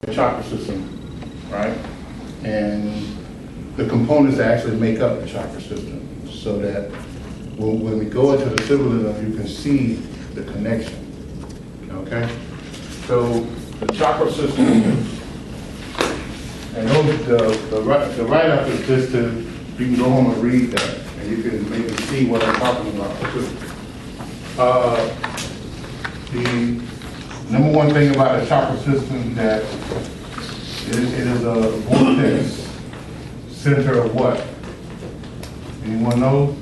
the chakra system, right? And the components that actually make up the chakra system, so that when we go into the symbolism, you can see the connection, okay? So the chakra system, and the write-up is just to, you can go home and read that, and you can maybe see what I'm talking about too. The number one thing about a chakra system that it is a vortex center of what? Anyone knows?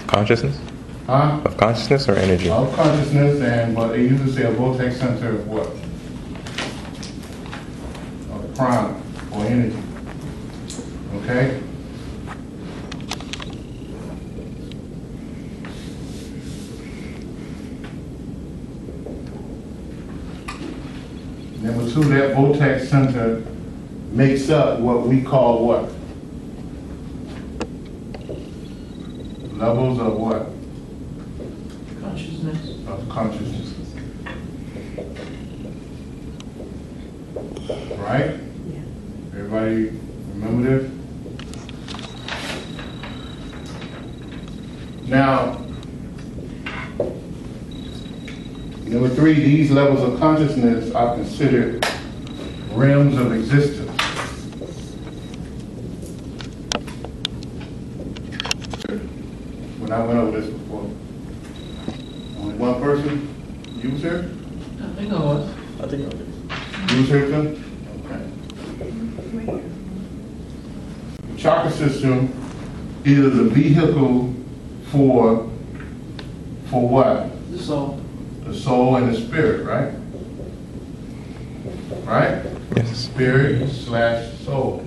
Consciousness? Huh? Of consciousness or energy? Of consciousness, and but they usually say a vortex center of what? Of prana or energy. Okay? Number two, that vortex center makes up what we call what? Levels of what? Consciousness. Of consciousness. Right? Yeah. Everybody remember this? Now, number three, these levels of consciousness are considered realms of existence. When I went over this before, only one person? You was here? I think I was. I think I did. You was here too? Okay. The chakra system is a vehicle for what? The soul. The soul and the spirit, right? Right? Yes. Spirit slash soul.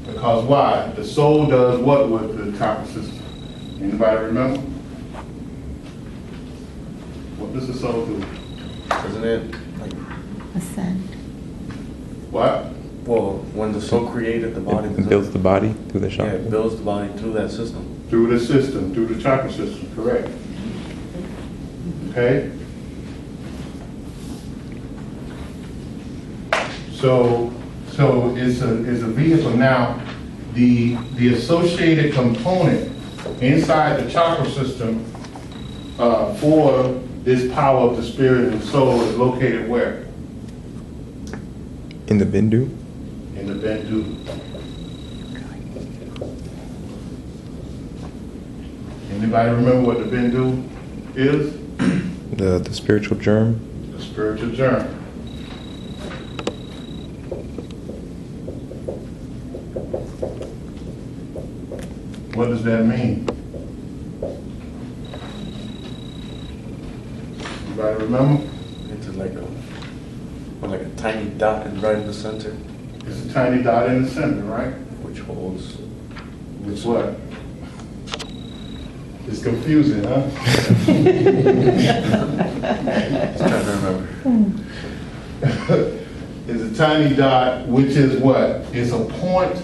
Because why? The soul does what with the chakra system? Anybody remember? What does the soul do? Isn't it like, Ascend. What? well, when the soul created the body, It builds the body through the yeah, chakra. it builds the body through that system. Through the system, through the chakra system, correct. Okay? So it's a vehicle. Now, the associated component inside the chakra system for this power of the spirit and soul is located where? In the Bindu? In the Bindu. Anybody remember what the Bindu is? The spiritual germ? The spiritual germ. What does that mean? Anybody remember? It's like a tiny dot and right in the center, It's a tiny dot in the center, right? which holds. It's what? It's confusing, huh? Just trying to remember. It's a tiny dot, which is what? It's a point.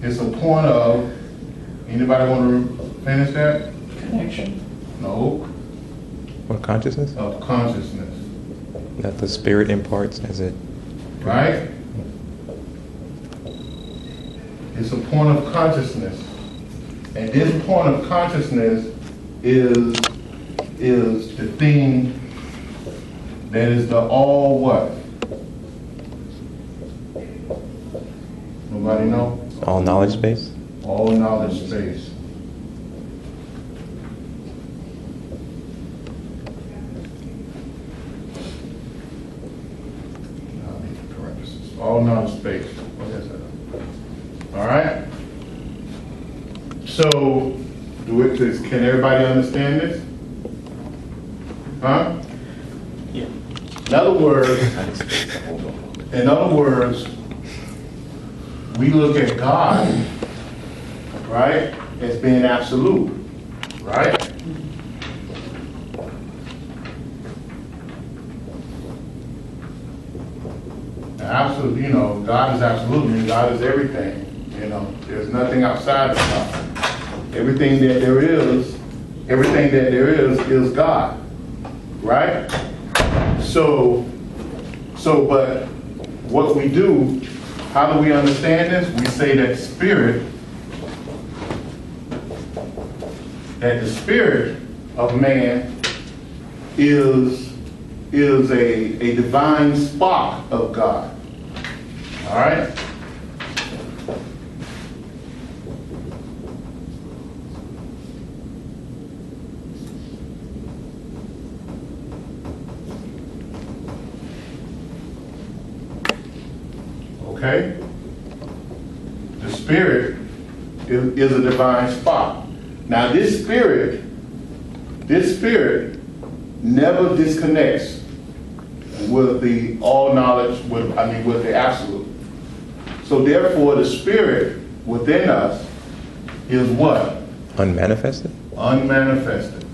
It's a point of. Anybody want to finish that? Connection. No. What consciousness? Of consciousness, That the spirit imparts as it. right? It's a point of consciousness, and this point of consciousness is the thing that is the all what? Nobody know? All knowledge base? All knowledge space. All knowledge space. What is that? All right. So, can everybody understand this? Huh? Yeah. In other words, we look at God, right, as being absolute, right? Absolute, God is absolute, and God is everything. There's nothing outside of God. Everything that there is God, right? But what we do, how do we understand this? We say that the spirit of man is a divine spark of God. All right? Okay? The spirit is a divine spark. Now this spirit never disconnects with the all knowledge, with the absolute. So therefore the spirit within us is what? Unmanifested? Unmanifested.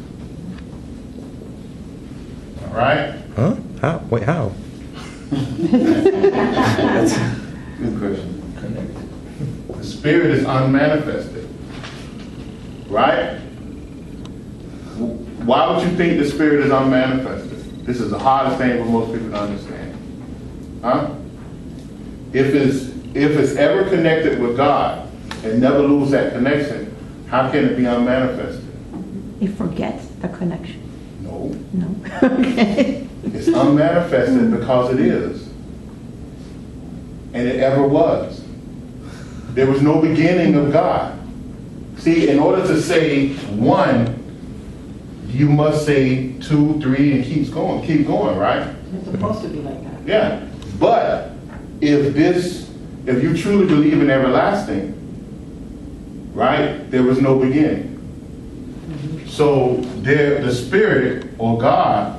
All right? Huh? How? Wait, how? That's a good question. The spirit is unmanifested. Right? Why would you think the spirit is unmanifested? This is the hardest thing for most people to understand. Huh? If it's ever connected with God and never lose that connection, how can it be unmanifested? It forgets the connection. No. No. Okay. It's unmanifested because it is. And it ever was. There was no beginning of God. See, in order to say one, you must say 2, 3, and keep going, right? It's supposed to be like that. Yeah. But if you truly believe in everlasting, right, there was no beginning. So the spirit or God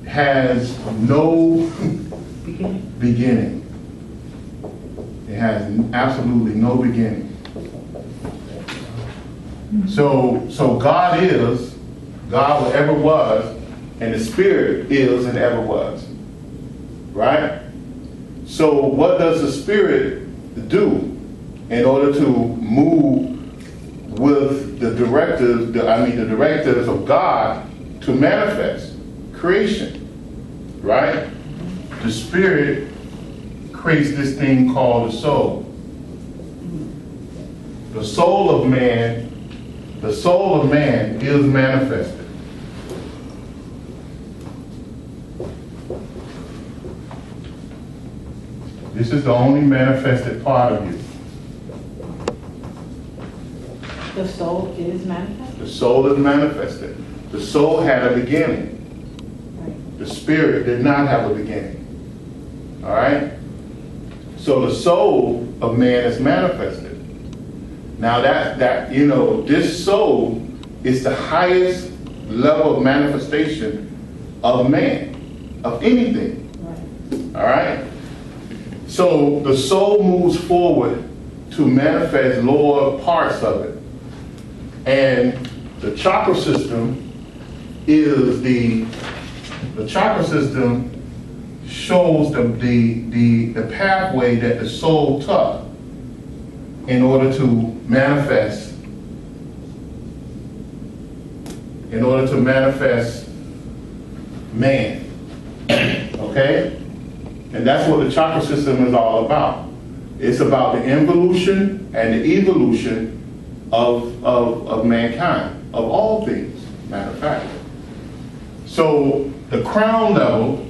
has no beginning. It has absolutely no beginning. So God is, God ever was, and the spirit is and ever was. Right? So what does the spirit do in order to move with the directives of God to manifest creation? Right? The spirit creates this thing called the soul. The soul of man is manifested. This is the only manifested part of you. The soul is manifest? The soul is manifested. The soul had a beginning. Right. The spirit did not have a beginning. All right? So the soul of man is manifested. Now this soul is the highest level of manifestation of man, of anything. Right. All right? So the soul moves forward to manifest lower parts of it. And the chakra system is the chakra system shows the pathway that the soul took in order to manifest man. Okay? And that's what the chakra system is all about. It's about the involution and the evolution of mankind, of all things, matter of fact. So the crown level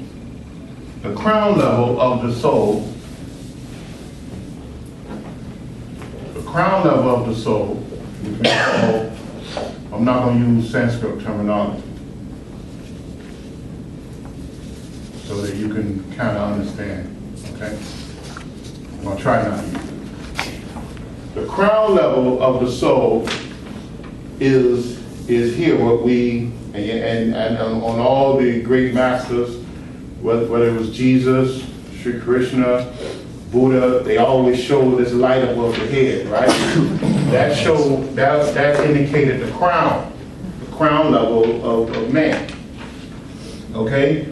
of the soul, you can call, I'm not going to use Sanskrit terminology, so that you can kind of understand, okay? I'm going to try not to use it. The crown level of the soul is here, what we, and on all the great masters, whether it was Jesus, Sri Krishna, Buddha, they always show this light above the head, right? That indicated the crown level of man, okay?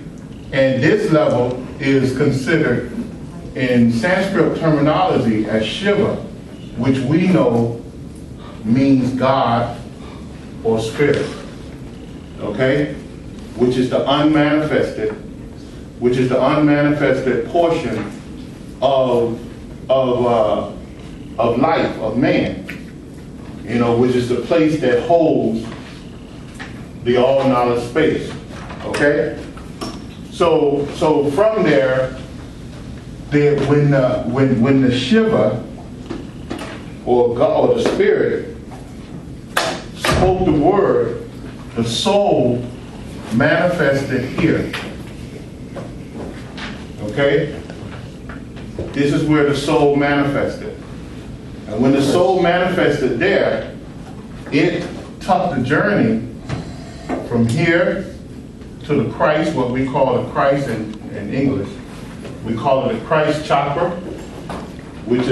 And this level is considered in Sanskrit terminology as Shiva, which we know means God or spirit, okay? Which is the unmanifested which is the unmanifested portion of life, of man, you know, which is the place that holds the all-knowledge space, okay? So from there, when the Shiva, or God, or the Spirit, spoke the word, the soul manifested here, okay? This is where the soul manifested. And when the soul manifested there, it took the journey from here to the Christ, what we call the Christ in English. We call it the Christ chakra, which a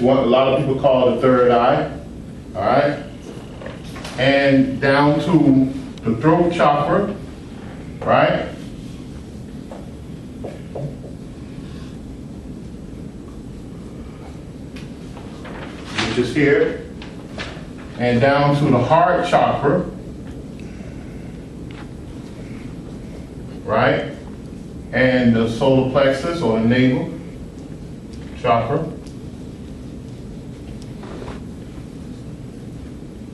lot of people call the third eye, all right? And down to the throat chakra, right? Which is here. And down to the heart chakra, right? And the solar plexus or the navel chakra,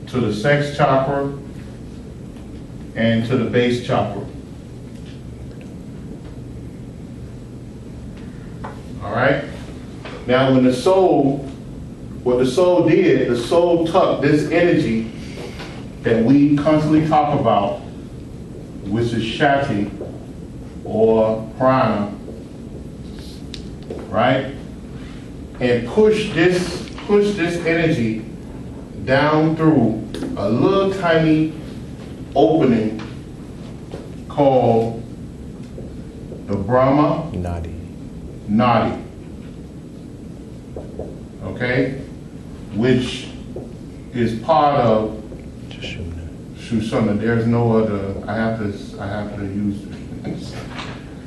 to the sex chakra, and to the base chakra. All right? Now when the soul, what the soul did, the soul took this energy that we constantly talk about, which is Shakti or Prana, right? And push this energy down through a little tiny opening called the Brahma Nadi. Okay? Which is part of Shushana. There's no other, I have to use it.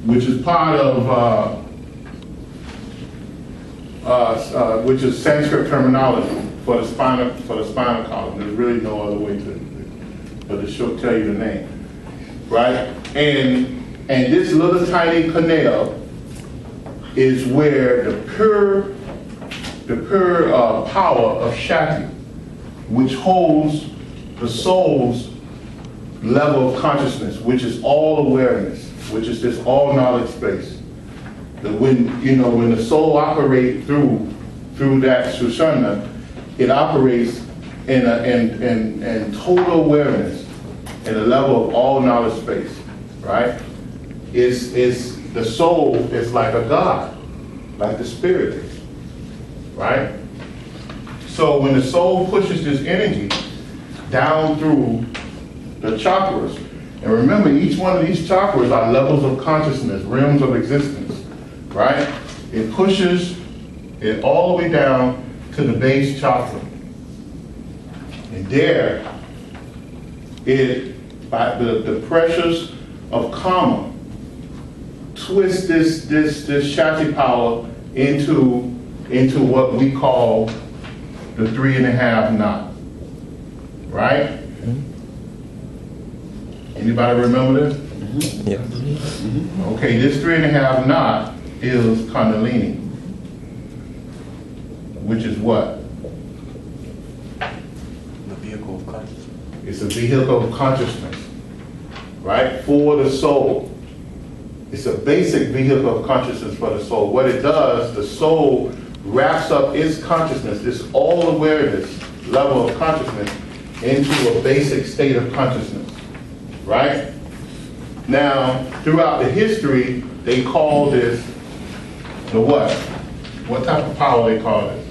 Which is part of which is Sanskrit terminology for the spinal column. There's really no other way but to tell you the name, right? And this little tiny canal is where the pure power of Shakti, which holds the soul's level of consciousness, which is all awareness, which is this all knowledge space. That when the soul operates through that Sushana, it operates in total awareness, in a level of all knowledge space, right? It's the soul is like a god, like the spirit is, right? So when the soul pushes this energy down through the chakras, and remember, each one of these chakras are levels of consciousness, realms of existence, right? It pushes it all the way down to the base chakra. And there, by the pressures of karma, twist this Shakti power into what we call the 3.5 knot, right? Anybody remember this? Yeah. Okay, this 3.5 knot is Kundalini, which is what? The vehicle of consciousness. It's a vehicle of consciousness, right? For the soul. It's a basic vehicle of consciousness for the soul. What it does, the soul wraps up its consciousness, this all awareness level of consciousness, into a basic state of consciousness, right? Now, throughout the history, they call this the what? What type of power they call it?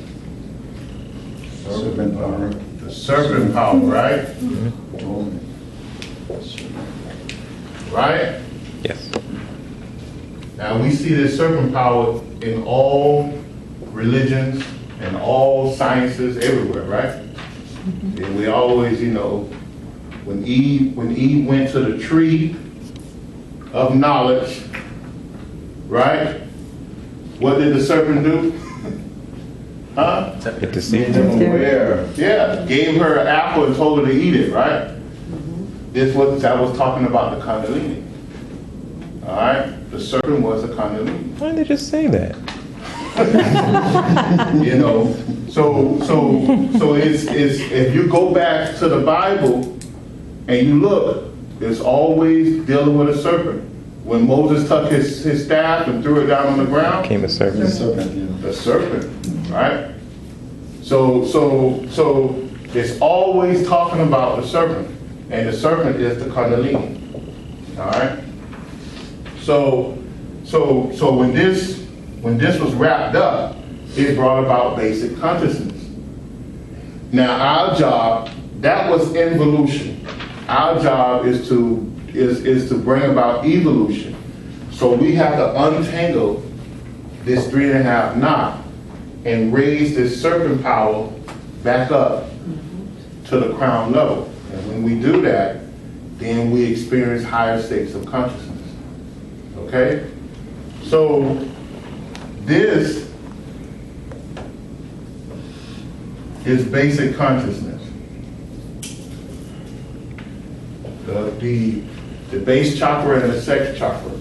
Serpent power. The serpent power, right? Right? Yes. Now we see this serpent power in all religions and all sciences everywhere, right? And we always, when Eve went to the tree of knowledge, right? What did the serpent do? Huh? It deceived Made them. them aware. Yeah, gave her an apple and told her to eat it, right? That was talking about the Kundalini. All right? The serpent was a kundalini. Why didn't they just say that? You know, so it's if you go back to the Bible and you look, it's always dealing with a serpent. When Moses took his staff and threw it down on the ground, Became a serpent. the serpent, right? So it's always talking about the serpent, and the serpent is the kundalini. All right. So when this was wrapped up, it brought about basic consciousness. Now our job, that was involution. Our job is to bring about evolution. So we have to untangle this 3.5 knot and raise this serpent power back up to the crown level. And when we do that, then we experience higher states of consciousness. Okay? So this is basic consciousness. The base chakra and the sex chakra.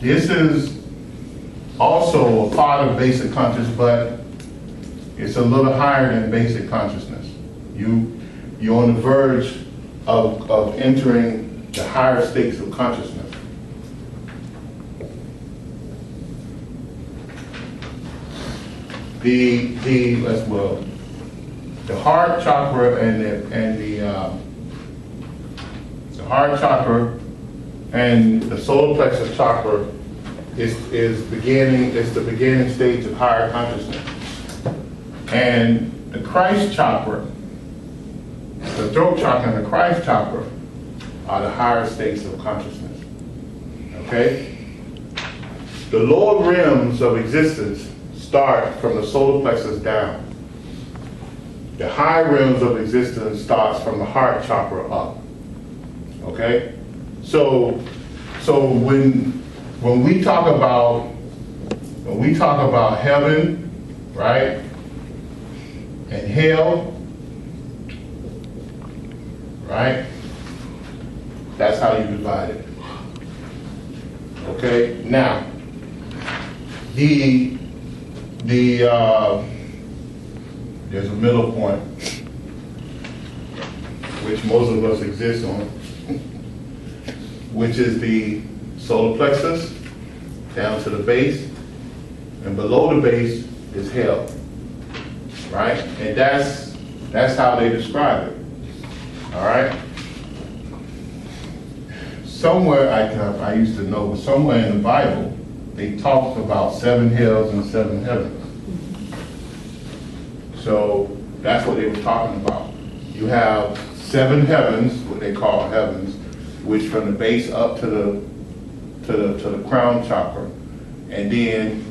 This is also a part of basic consciousness, but it's a little higher than basic consciousness. You're on the verge of entering the higher states of consciousness. The heart chakra the heart chakra and the solar plexus chakra is the beginning stage of higher consciousness. And the Christ chakra, the throat chakra and the Christ chakra are the higher states of consciousness. Okay? The lower realms of existence start from the solar plexus down. The high realms of existence starts from the heart chakra up. Okay? So when we talk about heaven, right, and hell, right, that's how you divide it. Okay? Now, there's a middle point, which most of us exist on, which is the solar plexus down to the base, and below the base is hell, right? And that's how they describe it. All right. Somewhere I used to know, somewhere in the Bible, they talked about 7 hells and 7 heavens. So that's what they were talking about. You have 7 heavens, what they call heavens, which from the base up to the crown chakra, and then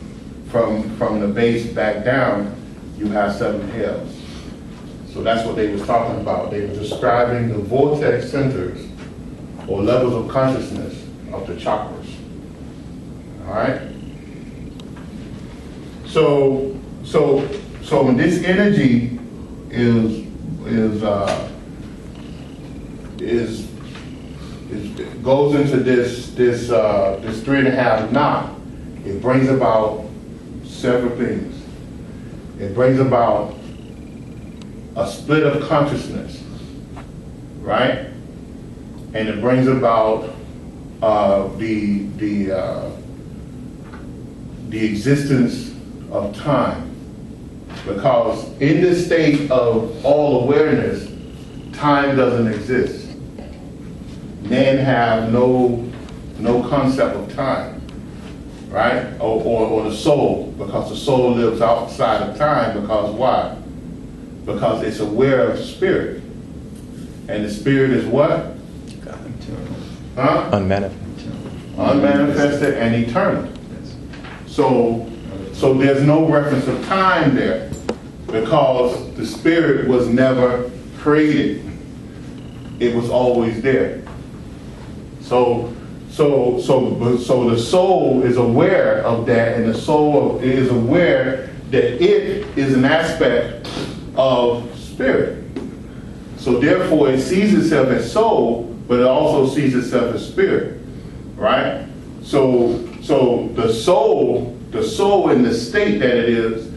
from the base back down, you have 7 hells. So that's what they were talking about. They were describing the vortex centers or levels of consciousness of the chakras. All right. So when this energy goes into this 3.5 knot, it brings about several things. It brings about a split of consciousness, right? And it brings about the existence of time. Because in this state of all awareness, time doesn't exist. Men have no concept of time, right? Or the soul, because the soul lives outside of time. Because why? Because it's aware of spirit. And the spirit is what? Huh? Unmanifested. Unmanifested and eternal. So there's no reference of time there, because the spirit was never created. It was always there. So the soul is aware of that, and the soul is aware that it is an aspect of spirit. So therefore it sees itself as soul, but it also sees itself as spirit, right? So the soul in the state that it is,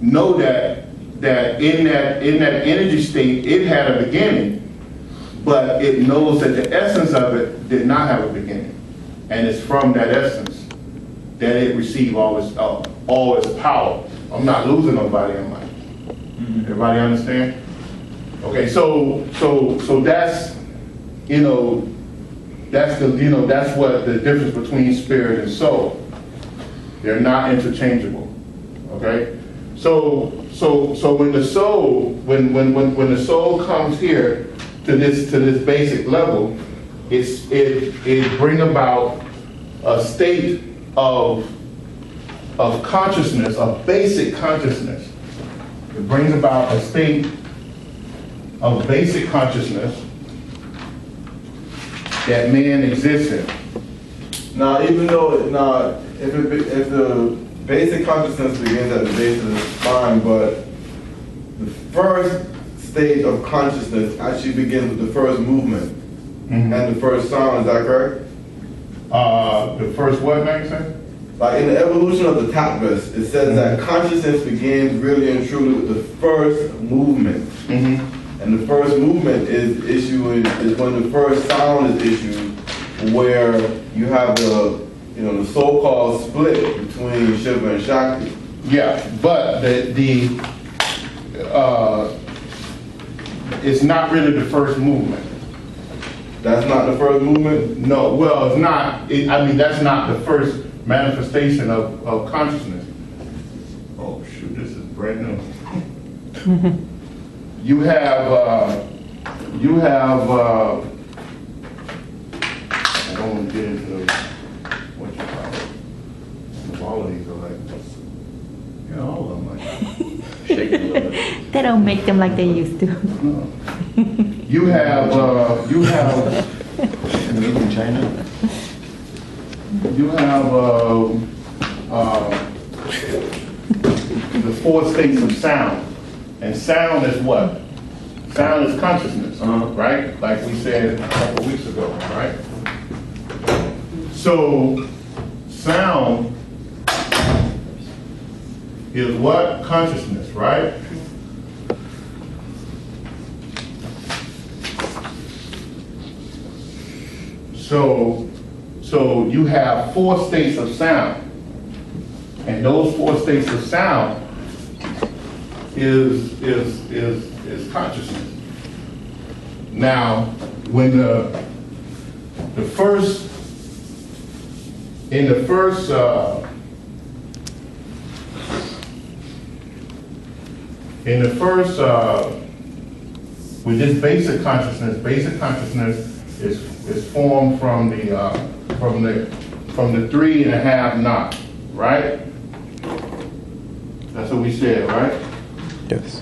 know that in that energy state, it had a beginning, but it knows that the essence of it did not have a beginning, and it's from that essence that it received all its power. I'm not losing nobody, am I? Everybody understand? Okay, so that's, that's what the difference between spirit and soul. They're not interchangeable. Okay? So when the soul comes here to this basic level, it bring about a state of consciousness, of basic consciousness. It brings about a state of basic consciousness that man exists in. Now, even though, if the basic consciousness begins at the base of the spine, but the first stage of consciousness actually begins with the first movement and the first sound, is that correct? The first what, man, you said? Like in the evolution of the Tattvas, it says that consciousness begins really and truly with the first movement. And the first movement is when the first sound is issued, where you have the so-called split between Shiva and Shakti. Yeah, but it's not really the first movement. That's not the first movement? No, well, it's not. That's not the first manifestation of consciousness. Oh shoot, this is brand new. You have I don't want to get into what you call it. All of these are like this. Yeah, all of them like that. Shaking a little bit. They don't make them like they used to. No. You have Made in China? you have the 4 states of sound. And sound is what? Sound is consciousness, right? Like we said a couple weeks ago, right? So, sound is what? Consciousness, right? So you have 4 states of sound. And those 4 states of sound is consciousness. Now, when the first with this basic consciousness is formed from the 3.5 knot, right? That's what we said, right? Yes.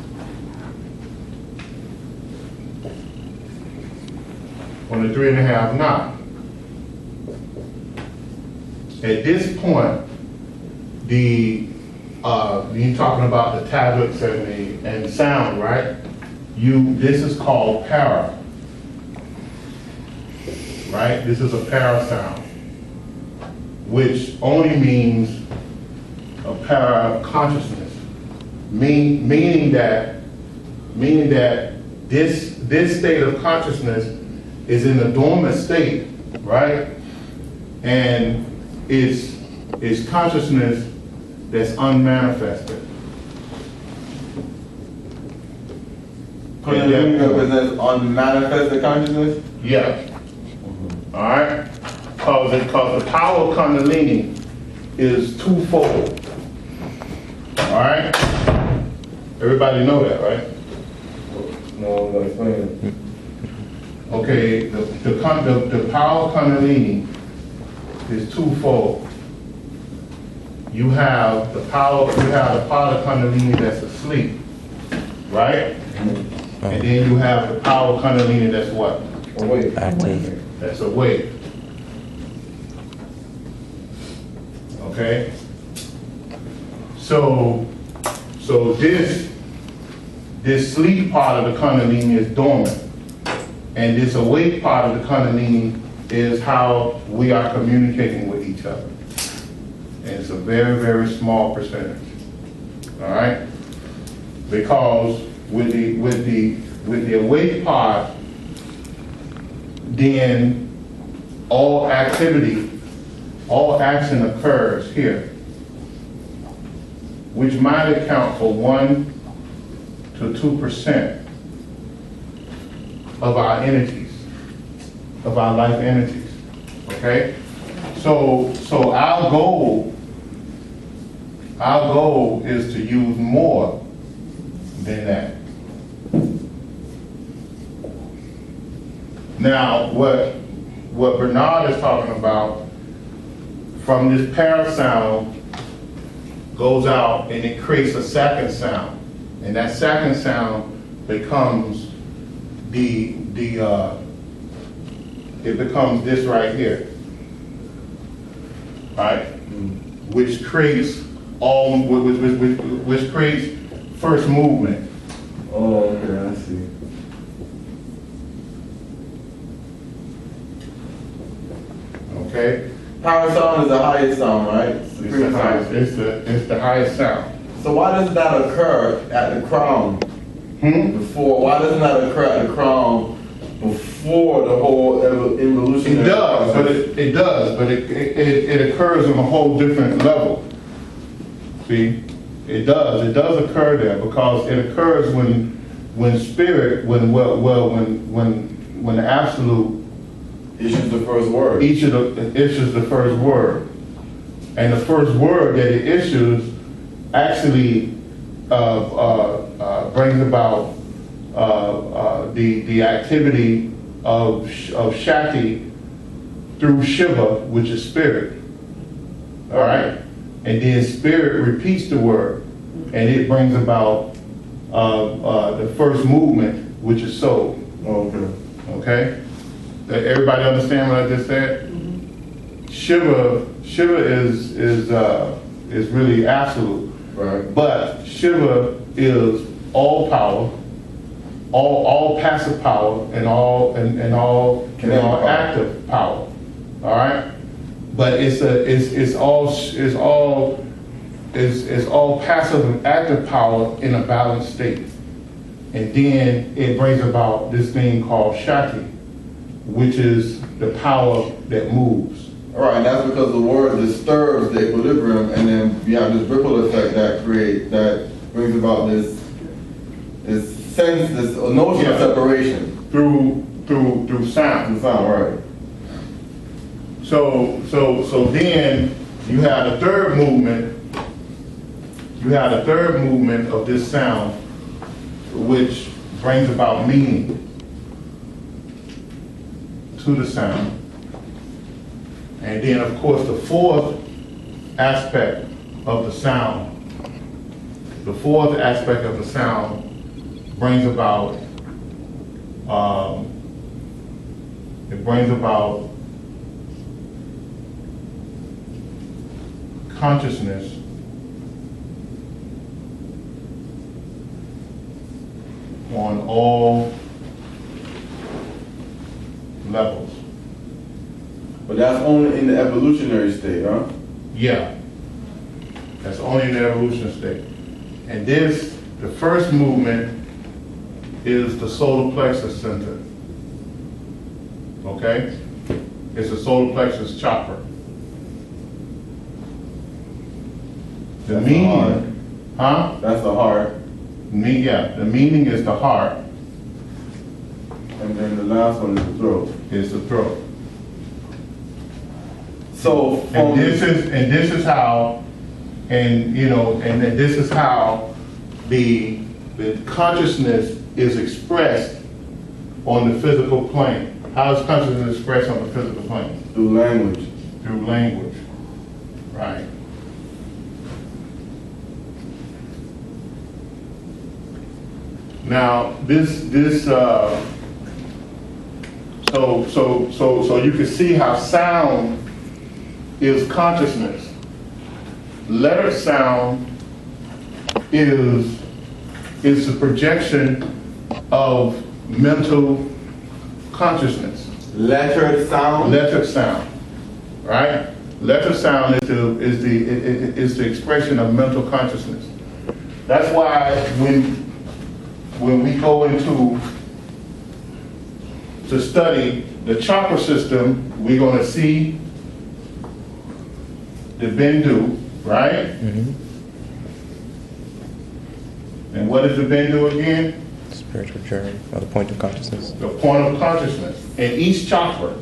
On the 3.5 knot. At this point, you're talking about the tablets and sound, right? This is called para, right? This is a para sound, which only means a para consciousness, meaning that this state of consciousness is in a dormant state, right? And it's consciousness that's unmanifested. Kundalini represents unmanifested consciousness? Yeah. All right? Because the power of Kundalini is twofold. All right? Everybody know that, right? No, I'm gonna explain it. Okay, the power of Kundalini is twofold. You have the power of Kundalini that's asleep, right? And then you have the power of Kundalini that's what? Awake. Active. That's awake. Okay? So this sleep part of the Kundalini is dormant. And this awake part of the Kundalini is how we are communicating with each other. And it's a very, very small percentage. All right? Because with the awake part, then all activity, all action occurs here, which might account for 1 to 2% of our energies, of our life energies. Okay? So our goal is to use more than that. Now, what Bernard is talking about, from this parasound goes out and it creates a second sound, and that second sound becomes it becomes this right here, right? Which creates which creates first movement. Oh, okay, I see. Okay, Power sound is the highest sound, right? Supreme sound. it's the highest sound. So why doesn't that occur at the crown before? Why doesn't that occur at the crown before the whole evolution? It does, but it occurs on a whole different level. See, it does occur there because it occurs when spirit, when the absolute issues the first word. issues the first word, and the first word that it issues actually brings about the activity of Shakti through Shiva, which is spirit. All right, and then spirit repeats the word, and it brings about the first movement, which is soul. Okay. Okay, everybody understand what I just said? Shiva is really absolute, Right. but Shiva is all power, all passive power, and all active power. All right, but it's all passive and active power in a balanced state, and then it brings about this thing called Shakti, which is the power that moves. All right, and that's because the word disturbs the equilibrium, and then you have this ripple effect that brings about this sense, this notion of separation through sound. Right. So then you have the third movement. You have the third movement of this sound, which brings about meaning to the sound. And then, of course, the fourth aspect of the sound, brings about, consciousness on all levels. But that's only in the evolutionary state, huh? Yeah, that's only in the evolution state. And this, the first movement, is the solar plexus center. Okay? It's the solar plexus chakra. The That's meaning, the heart. huh? That's the heart. Yeah, the meaning is the heart, And then the last one is the throat. is the throat. So And this is how, and this is how the consciousness is expressed on the physical plane. How is consciousness expressed on the physical plane? through language. Through language, right? Now, so you can see how sound is consciousness. Letter sound is the projection of mental consciousness. Lettered sound. Letter sound, right? Letter sound is the expression of mental consciousness. That's why when we go to study the chakra system, we're going to see the bindu, right? And what is the bindu again? Spiritual journey, or the point of consciousness. The point of consciousness in each chakra.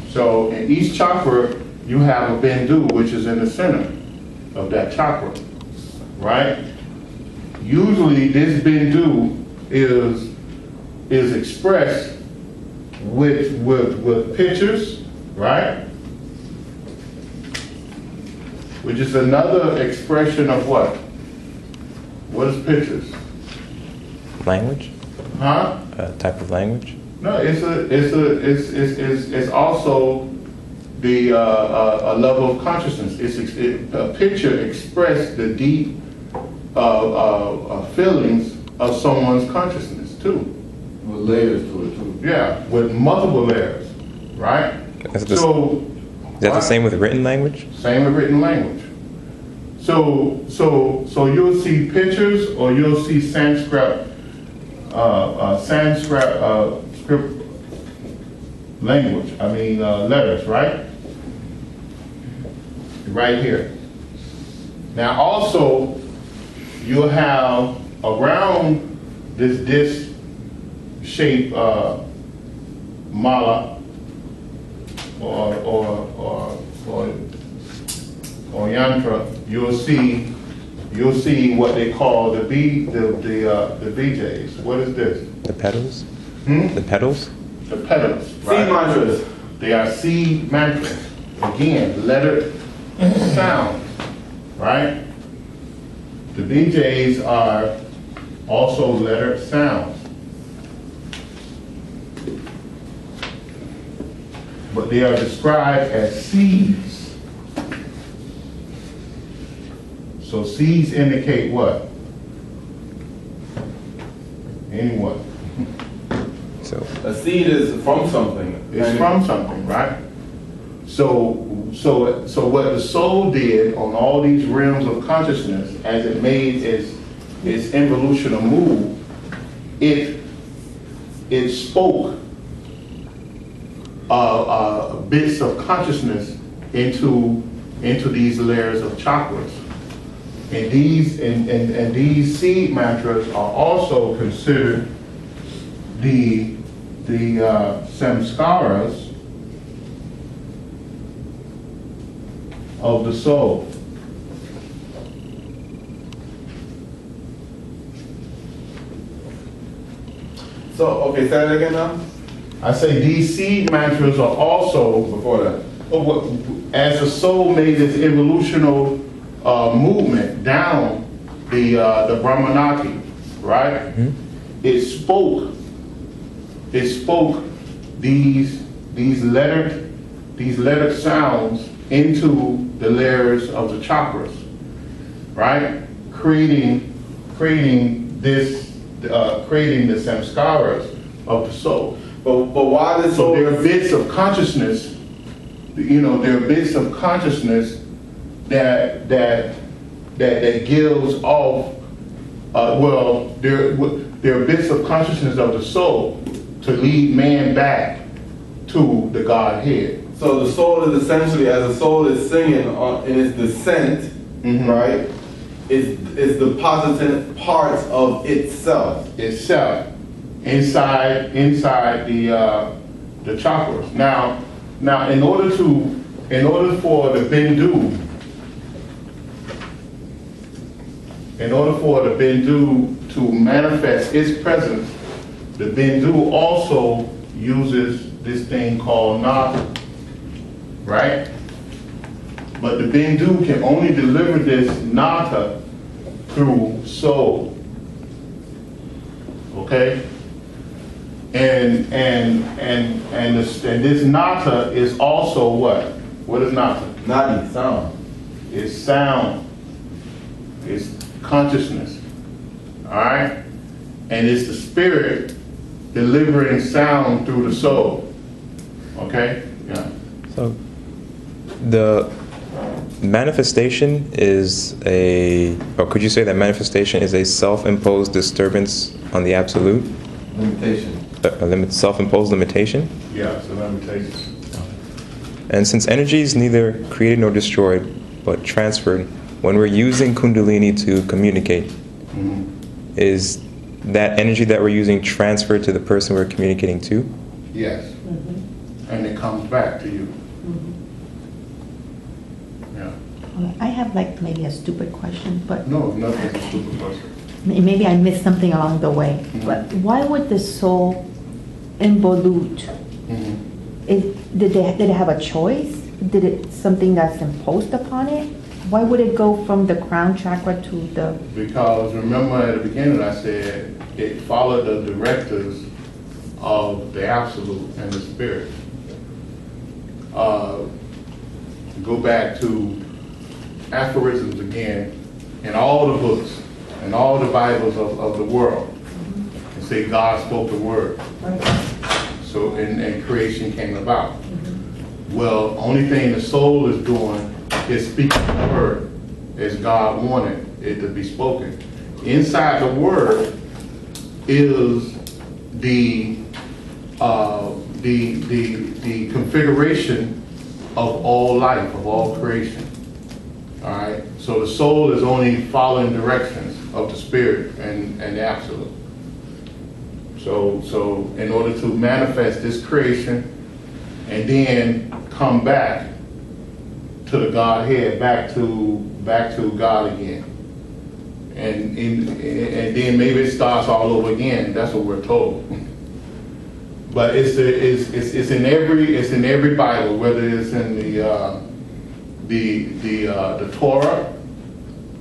So in each chakra, you have a bindu, which is in the center of that chakra, right? Usually this bindu is expressed with pictures, right? Which is another expression of what? What is pictures? Language? Huh? A type of language? No, it's also the a level of consciousness. A picture expresses the deep feelings of someone's consciousness too. With layers to it too. Yeah, with multiple layers, right? Is that the same with written language? Same with written language. So you'll see pictures, or you'll see Sanskrit script language. I mean letters, right? Right here. Now also, you'll have around this disc-shaped mala or yantra, you'll see what they call the BJs. What is this? The petals? Hmm? The petals? The petals. Seed mantras. They are seed mantras. Again, letter sound, right? The BJs are also letter sounds. But they are described as seeds. So seeds indicate what? Anyone? So A seed is from something. It's from something, right? So what the soul did on all these realms of consciousness, as it made its evolutional move, it spoke bits of consciousness into these layers of chakras, and these seed mantras are also considered the samskaras of the soul. So, okay, say that again now? I say these seed mantras are also, Before that. as the soul made its evolutional movement down the Brahmanati, right? It spoke these lettered sounds into the layers of the chakras, right? Creating the samskaras of the soul. But why this So soul? there are bits of consciousness, there are bits of consciousness that gives off, there are bits of consciousness of the soul to lead man back to the Godhead. So the soul is essentially, as the soul is singing in its descent, right? It's depositing parts of itself. Itself inside the chakras. Now in order for the bindu to manifest its presence, the bindu also uses this thing called nata, right? But the bindu can only deliver this nata through soul. Okay? And this nata is also what? What is nata? Nadi, sound. It's sound. It's consciousness. all right? And it's the spirit delivering sound through the soul, okay? Yeah. So the manifestation is or could you say that manifestation is a self-imposed disturbance on the absolute? Limitation. Self-imposed limitation? Yeah, it's a limitation. And since energy is neither created nor destroyed, but transferred, when we're using Kundalini to communicate, is that energy that we're using transferred to the person we're communicating to? Yes. And it comes back to you. Yeah. I have like maybe a stupid question, but No, nothing's a stupid question. maybe I missed something along the way. But why would the soul involute? Did it have a choice? Did it something that's imposed upon it? Why would it go from the crown chakra to the? Because remember at the beginning I said it followed the directives of the absolute and the spirit. Go back to aphorisms again in all the books and all the Bibles of the world, and say God spoke the word. So and creation came about. Well, only thing the soul is doing is speaking the word as God wanted it to be spoken. Inside the word is the configuration of all life, of all creation. All right. So the soul is only following directions of the spirit and the absolute. So in order to manifest this creation and then come back to the Godhead, back to God again, and then maybe it starts all over again. That's what we're told. But it's in every Bible, whether it's in the Torah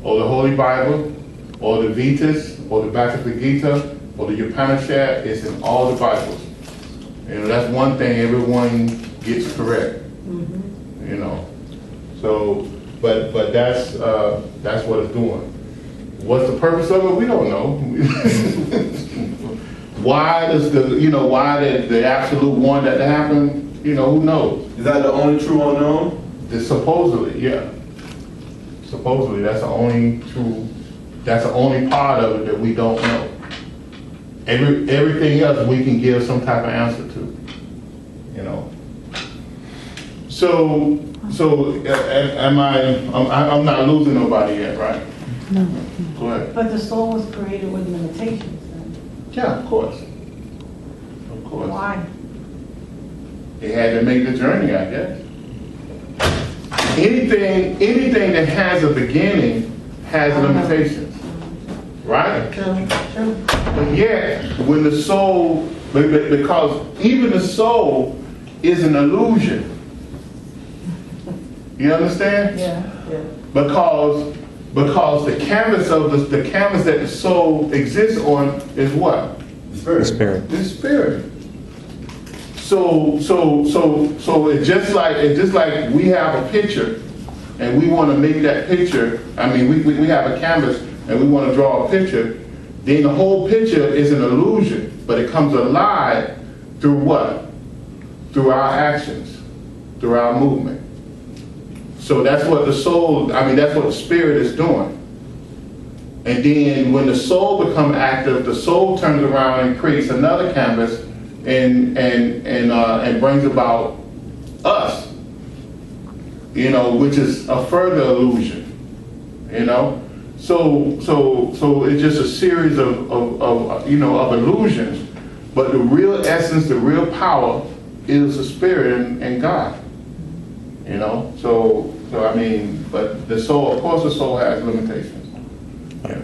or the Holy Bible or the Vedas or the Bhagavad Gita or the Upanishad. It's in all the Bibles. You know, that's one thing everyone gets correct. You know, so but that's what it's doing. What's the purpose of it? We don't know. Why does why the absolute want that to happen? You know, who knows? Is that the only true unknown? Supposedly, yeah. Supposedly, that's the only part of it that we don't know. Everything else we can give some type of answer to. You know. So I'm not losing nobody yet, right? No. Go ahead. But the soul was created with limitations then. Yeah, of course. Of course. Why? They had to make the journey, I guess. Anything that has a beginning has limitations, right? True. But yet, when the soul, because even the soul is an illusion. You understand? Yeah. Because the canvas that the soul exists on is what? The spirit. The spirit. So it's just like we have a picture and we want to make that picture. I mean, we have a canvas and we want to draw a picture. Then the whole picture is an illusion, but it comes alive through what? Through our actions, through our movement. So that's what the soul, that's what the spirit is doing. And then when the soul becomes active, the soul turns around and creates another canvas and brings about us, which is a further illusion, So it's just a series of illusions, but the real essence, the real power is the spirit and God, but the soul, of course the soul has limitations.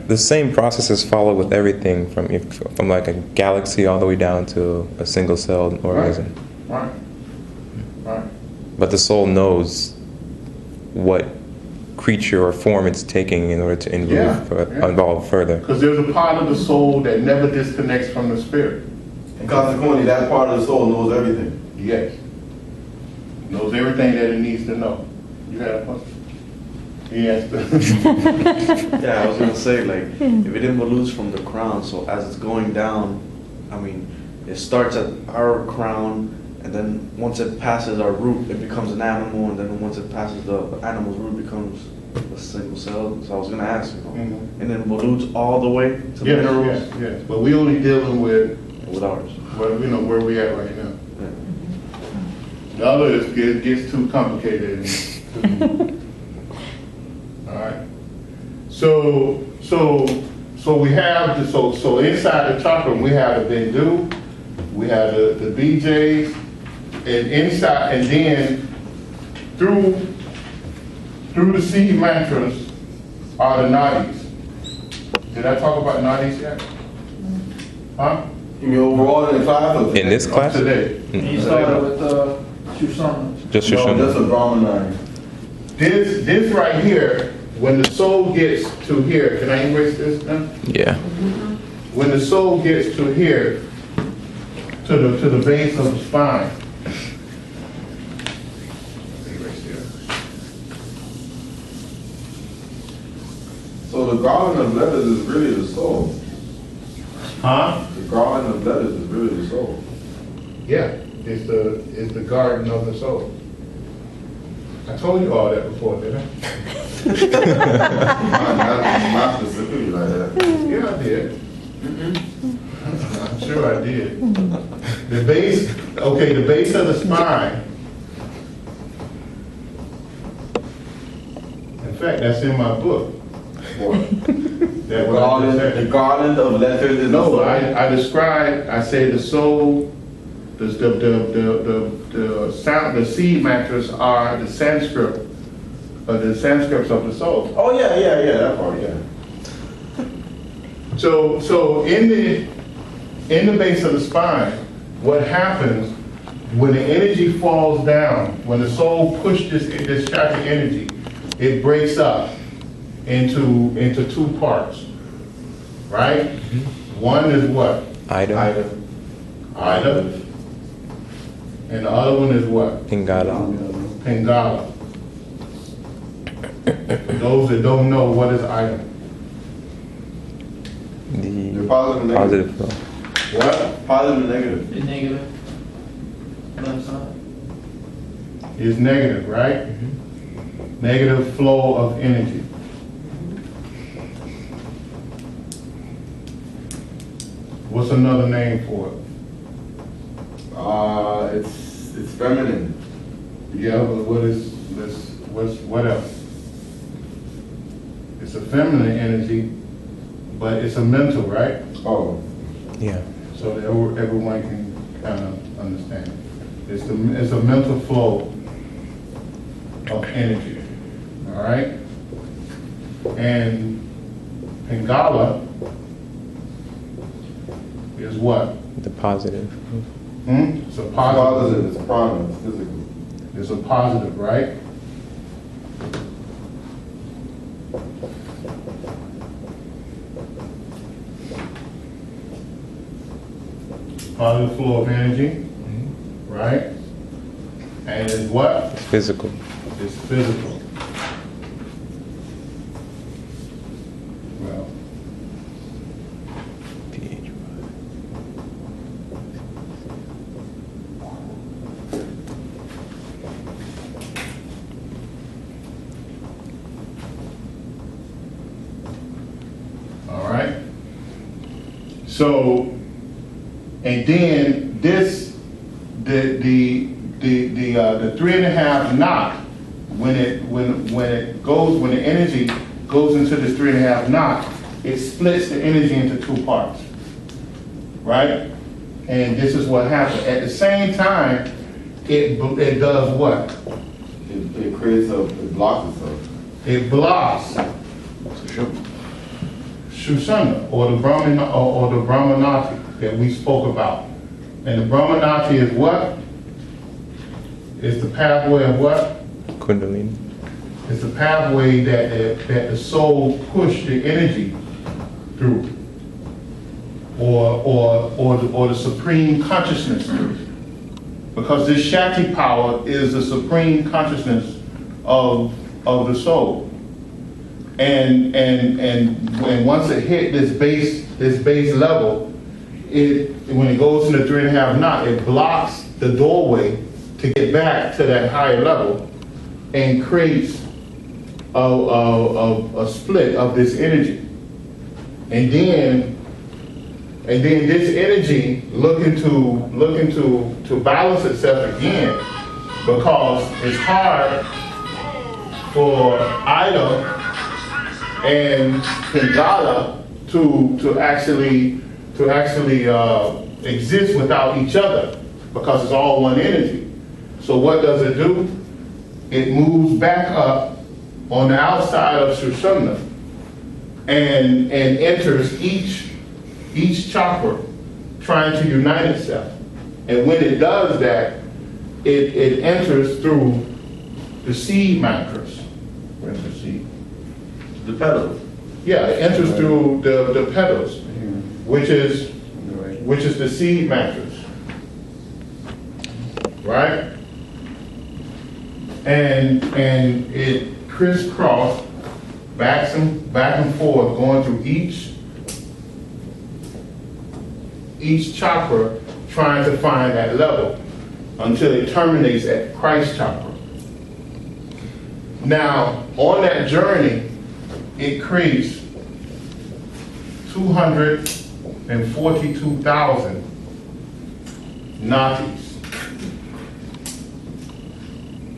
The same processes follow with everything from like a galaxy all the way down to a single-celled organism. Right. But the soul knows what creature or form it's taking in order to evolve further. Because there's a part of the soul that never disconnects from the spirit. And consequently, that part of the soul knows everything. Yes. Knows everything that it needs to know. You had a question? Yes. Yeah, I was gonna say, like, if it involutes from the crown, so as it's going down, I mean, it starts at our crown, and then once it passes our root, it becomes an animal, and then once it passes the animal's root, it becomes a single cell. So I was gonna ask, you know, Mhm. and it involutes all the way to the Yes, minerals yes, yes. But we only dealing with, with ours. well, you know, where we at right now. Yeah. The other gets too complicated. All right. So we have so inside the chakra we have the Bindu, we have the BJs, and inside, and then through the seed mantras are the nadis. Did I talk about nadis yet? Huh? You mean overall in the class? Or In this class? Today. You started with Shusana. Just No, Shoshana. just a Brahmanari. This right here, when the soul gets to here, can I erase this now? Yeah. When the soul gets to here, to the base of the spine. Erase there. So the garland of letters is really the soul. Huh? The garland of letters is really the soul. Yeah, it's the garden of the soul. I told you all that before, didn't I? Not specifically like that. Yeah, I did. I'm sure I did. The base of the spine. In fact, that's in my book. That what I just said. The garland of letters is the No, soul. I described, I say the soul, the sound, the seed mantras are the Sanskrit, the Sanskrits of the soul. Oh yeah, that part, yeah. So in the base of the spine, what happens when the energy falls down, when the soul pushes this chakra energy, it breaks up into two parts, right? One is what? Ida. Ida. And the other one is what? Pingala. Pingala. For those that don't know, what is Ida? The The positive and negative. positive flow. What? Positive and negative. The negative. Left side. Is negative, right? Negative flow of energy. What's another name for it? It's feminine. Yeah, but what else? It's a feminine energy, but it's a mental, right? Oh, Yeah. So that everyone can kind of understand. It's a mental flow of energy, all right? And Pingala is what? The positive. It's a positive, positive. it's prana, it's physical. It's a positive, right? Positive flow of energy, right? And it's what? Physical. It's physical. Well, pH. all right. So, and then this, the 3.5 knot, when the energy goes into this 3.5 knot, it splits the energy into two parts, right? And this is what happens. At the same time, it does what? It creates it blocks itself. It blocks Shushana, or the Brahmanati that we spoke about. And the Brahmanati is what? It's the pathway of what? Kundalini. It's the pathway that the soul pushed the energy through, or the supreme consciousness through. Because this Shakti power is the supreme consciousness of the soul. And when once it hit this base level, when it goes into 3.5 knot, it blocks the doorway to get back to that higher level and creates a split of this energy. And then this energy looking to balance itself again, because it's hard for Ida and Pingala to actually exist without each other, because it's all one energy. So what does it do? It moves back up on the outside of Sushumna and enters each chakra, trying to unite itself. And when it does that, it enters through the seed mantras. Where's the seed? The petals. Yeah, it enters through the petals, which is the seed mantras, right? And it crisscross back and forth, going through each chakra, trying to find that level until it terminates at Christ chakra. Now, on that journey, it creates 242,000 natis,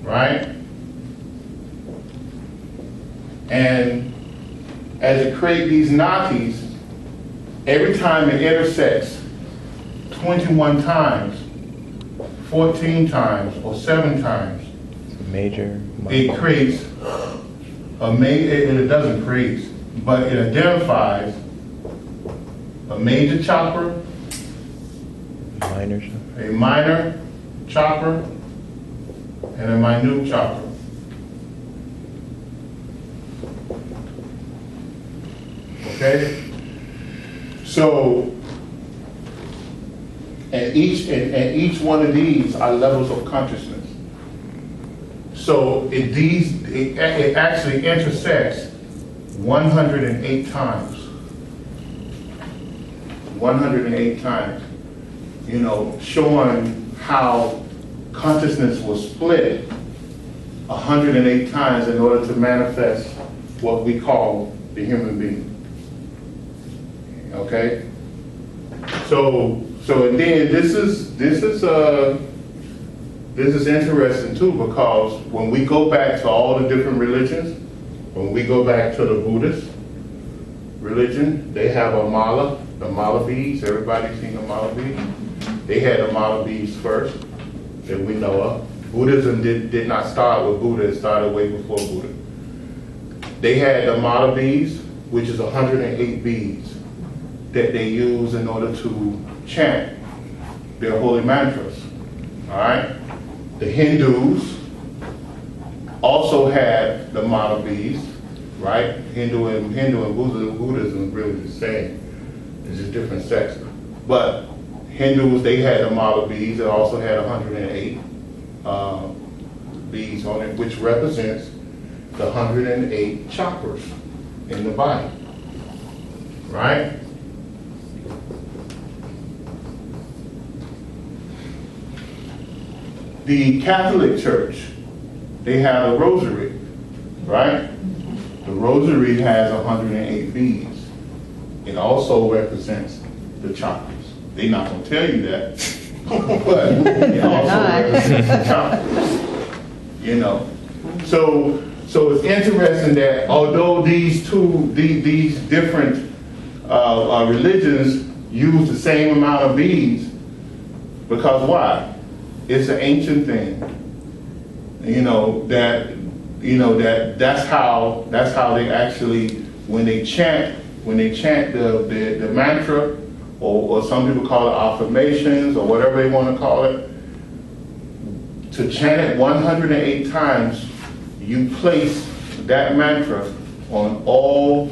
right? And as it creates these natis, every time it intersects 21 times, 14 times, or 7 times, Major. it creates it doesn't create, but it identifies a major chakra, Minor. a minor chakra, and a minute chakra. Okay? So, and each one of these are levels of consciousness. So it actually intersects 108 times. 108 times. You know, showing how consciousness was split 108 times in order to manifest what we call the human being. Okay? So and then this is interesting too, because when we go back to all the different religions, when we go back to the Buddhist religion, they have a mala, the mala beads. Everybody's seen the mala beads? They had the mala beads first that we know of. Buddhism did not start with Buddha, it started way before Buddha. They had the mala beads, which is 108 beads that they use in order to chant their holy mantras. All right? The Hindus also had the mala beads, right? Hindu and Buddhism is really the same. It's just different sects. But Hindus, they had the mala beads. They also had 108 beads on it, which represents the 108 chakras in the body, right? The Catholic Church, they have a rosary, right? The rosary has 108 beads. It also represents the chakras. They're not going to tell you that, but it also represents the chakras. You know, so it's interesting that although these different religions use the same amount of beads, because why? It's an ancient thing. That's how they actually, when they chant the mantra, or some people call it affirmations, or whatever they want to call it, to chant it 108 times, you place that mantra on all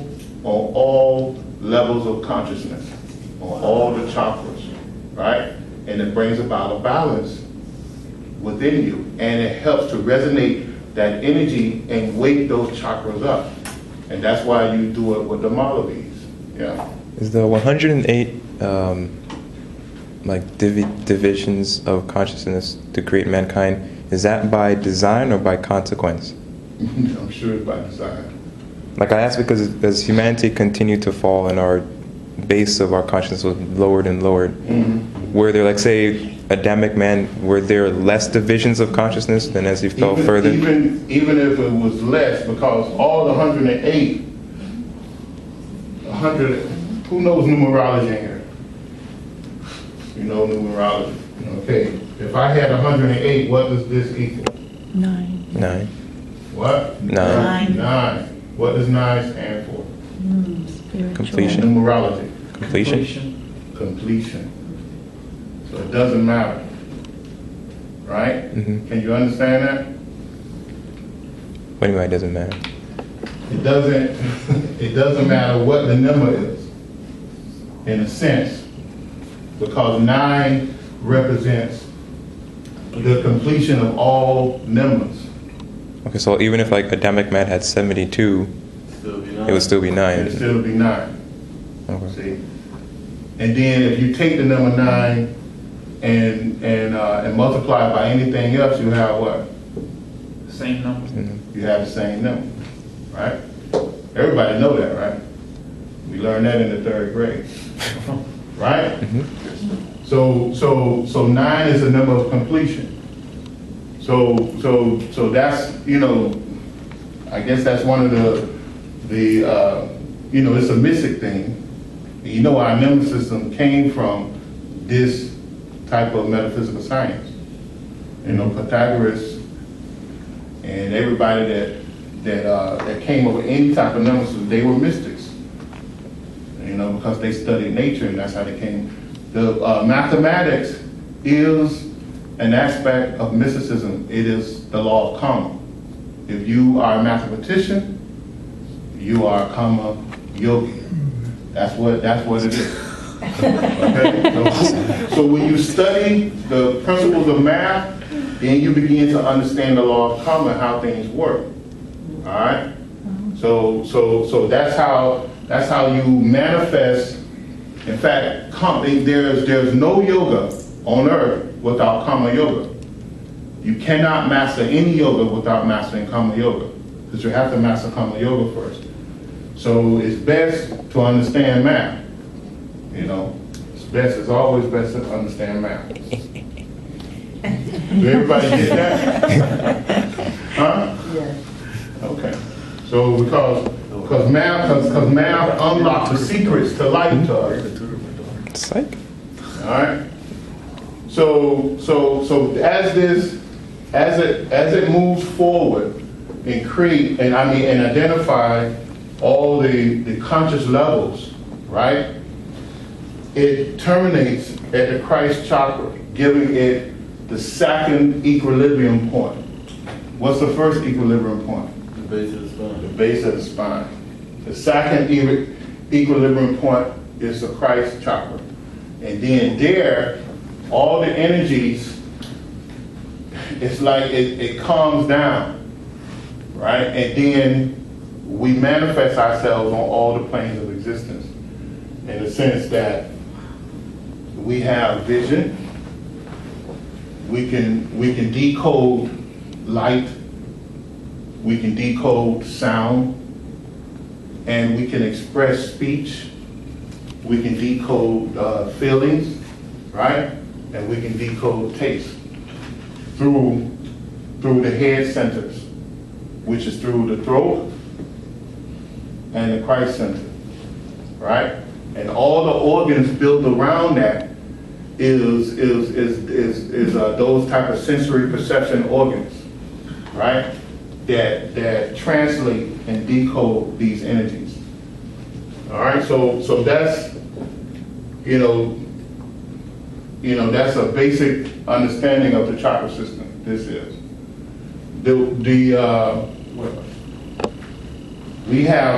levels of consciousness, on all the chakras, right? And it brings about a balance within you, and it helps to resonate that energy and wake those chakras up. And that's why you do it with the Malavis. Yeah. Is the 108 like divisions of consciousness to create mankind, is that by design or by consequence? I'm sure it's by design. Like I ask because as humanity continued to fall and our base of our consciousness was lowered and lowered, were there, like say, Adamic man, were there less divisions of consciousness than as he fell further? Even if it was less, because all the 108, 100, who knows numerology in here? You know numerology. Okay, if I had 108, what does this equal? 9. 9. What? 9. 9. What does 9 stand for? Spiritual. Completion. Numerology. Completion. Completion. So it doesn't matter. Right? Mhm. Can you understand that? What do you mean it doesn't matter? It doesn't matter what the number is, in a sense, because 9 represents the completion of all numbers. Okay, so even if like Adamic man had 72, it would still be 9. It'll still be 9. Okay. See? And then if you take the number 9 and multiply it by anything else, you have what? Same number. You have the same number, right? Everybody know that, right? We learned that in the 3rd grade, right? So 9 is a number of completion. So that's, I guess that's one of the it's a mystic thing. Our number system came from this type of metaphysical science. Pythagoras and everybody that came up with any type of number system, they were mystics. Because they studied nature, and that's how they came. The mathematics is an aspect of mysticism. It is the law of karma. If you are a mathematician, you are a karma yogi. That's what it is. Okay? So when you study the principles of math, then you begin to understand the law of karma and how things work. All right? So that's how you manifest. In fact, there's no yoga on earth without karma yoga. You cannot master any yoga without mastering karma yoga, because you have to master karma yoga first. So it's best to understand math. It's always best to understand math. Did everybody get that? Huh? Yes. Okay. So because math unlocks the secrets to life to us. Psych. All right. So as it moves forward and identify all the conscious levels, right? It terminates at the Christ chakra, giving it the 2nd equilibrium point. What's the first equilibrium point? The base of the spine. The base of the spine. The 2nd equilibrium point is the Christ chakra. And then there, all the energies, it's like it calms down, right? And then we manifest ourselves on all the planes of existence, in the sense that we have vision, we can decode light, we can decode sound, and we can express speech, we can decode feelings, right? And we can decode taste through the head centers, which is through the throat and the Christ center, right? And all the organs built around that is those type of sensory perception organs, right? That translate and decode these energies. All right, so that's that's a basic understanding of the chakra system. This is we have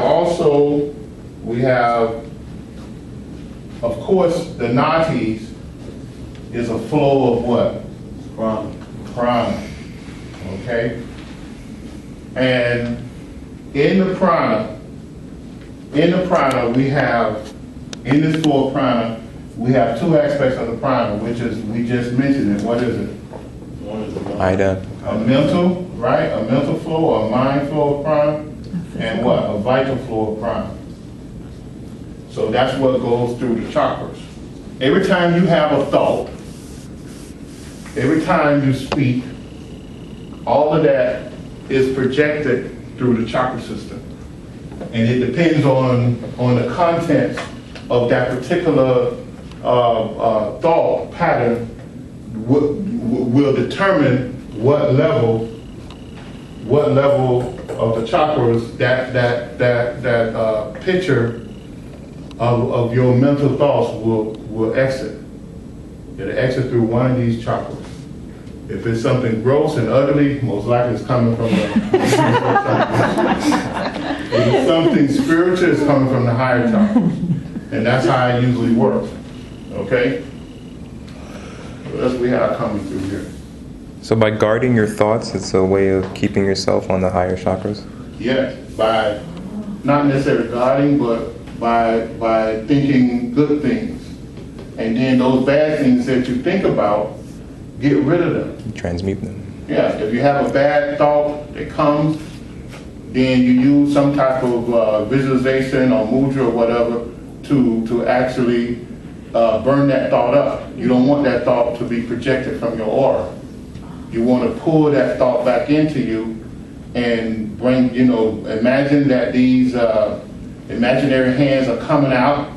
of course the nadis is a flow of what? Prana. Okay? And in the prana, in the prana, we have, in this flow of prana, we have two aspects of the prana, which is, we just mentioned it. What is it? Ida. A mental, right? A mental flow, or a mind flow of prana, and what? A vital flow of prana. So that's what goes through the chakras. Every time you have a thought, every time you speak, all of that is projected through the chakra system. And it depends on the contents of that particular thought pattern will determine what level of the chakras that picture of your mental thoughts will exit. It'll exit through one of these chakras. If it's something gross and ugly, most likely it's coming from the if it's something spiritual, it's coming from the higher chakras. And that's how it usually works. Okay? What else we have coming through here? So by guarding your thoughts, it's a way of keeping yourself on the higher chakras? Yes, by not necessarily guarding, but by thinking good things. And then those bad things that you think about, get rid of them. You transmute them. Yeah, if you have a bad thought that comes, then you use some type of visualization or mudra or whatever to actually burn that thought up. You don't want that thought to be projected from your aura. You want to pull that thought back into you and bring, imagine that these imaginary hands are coming out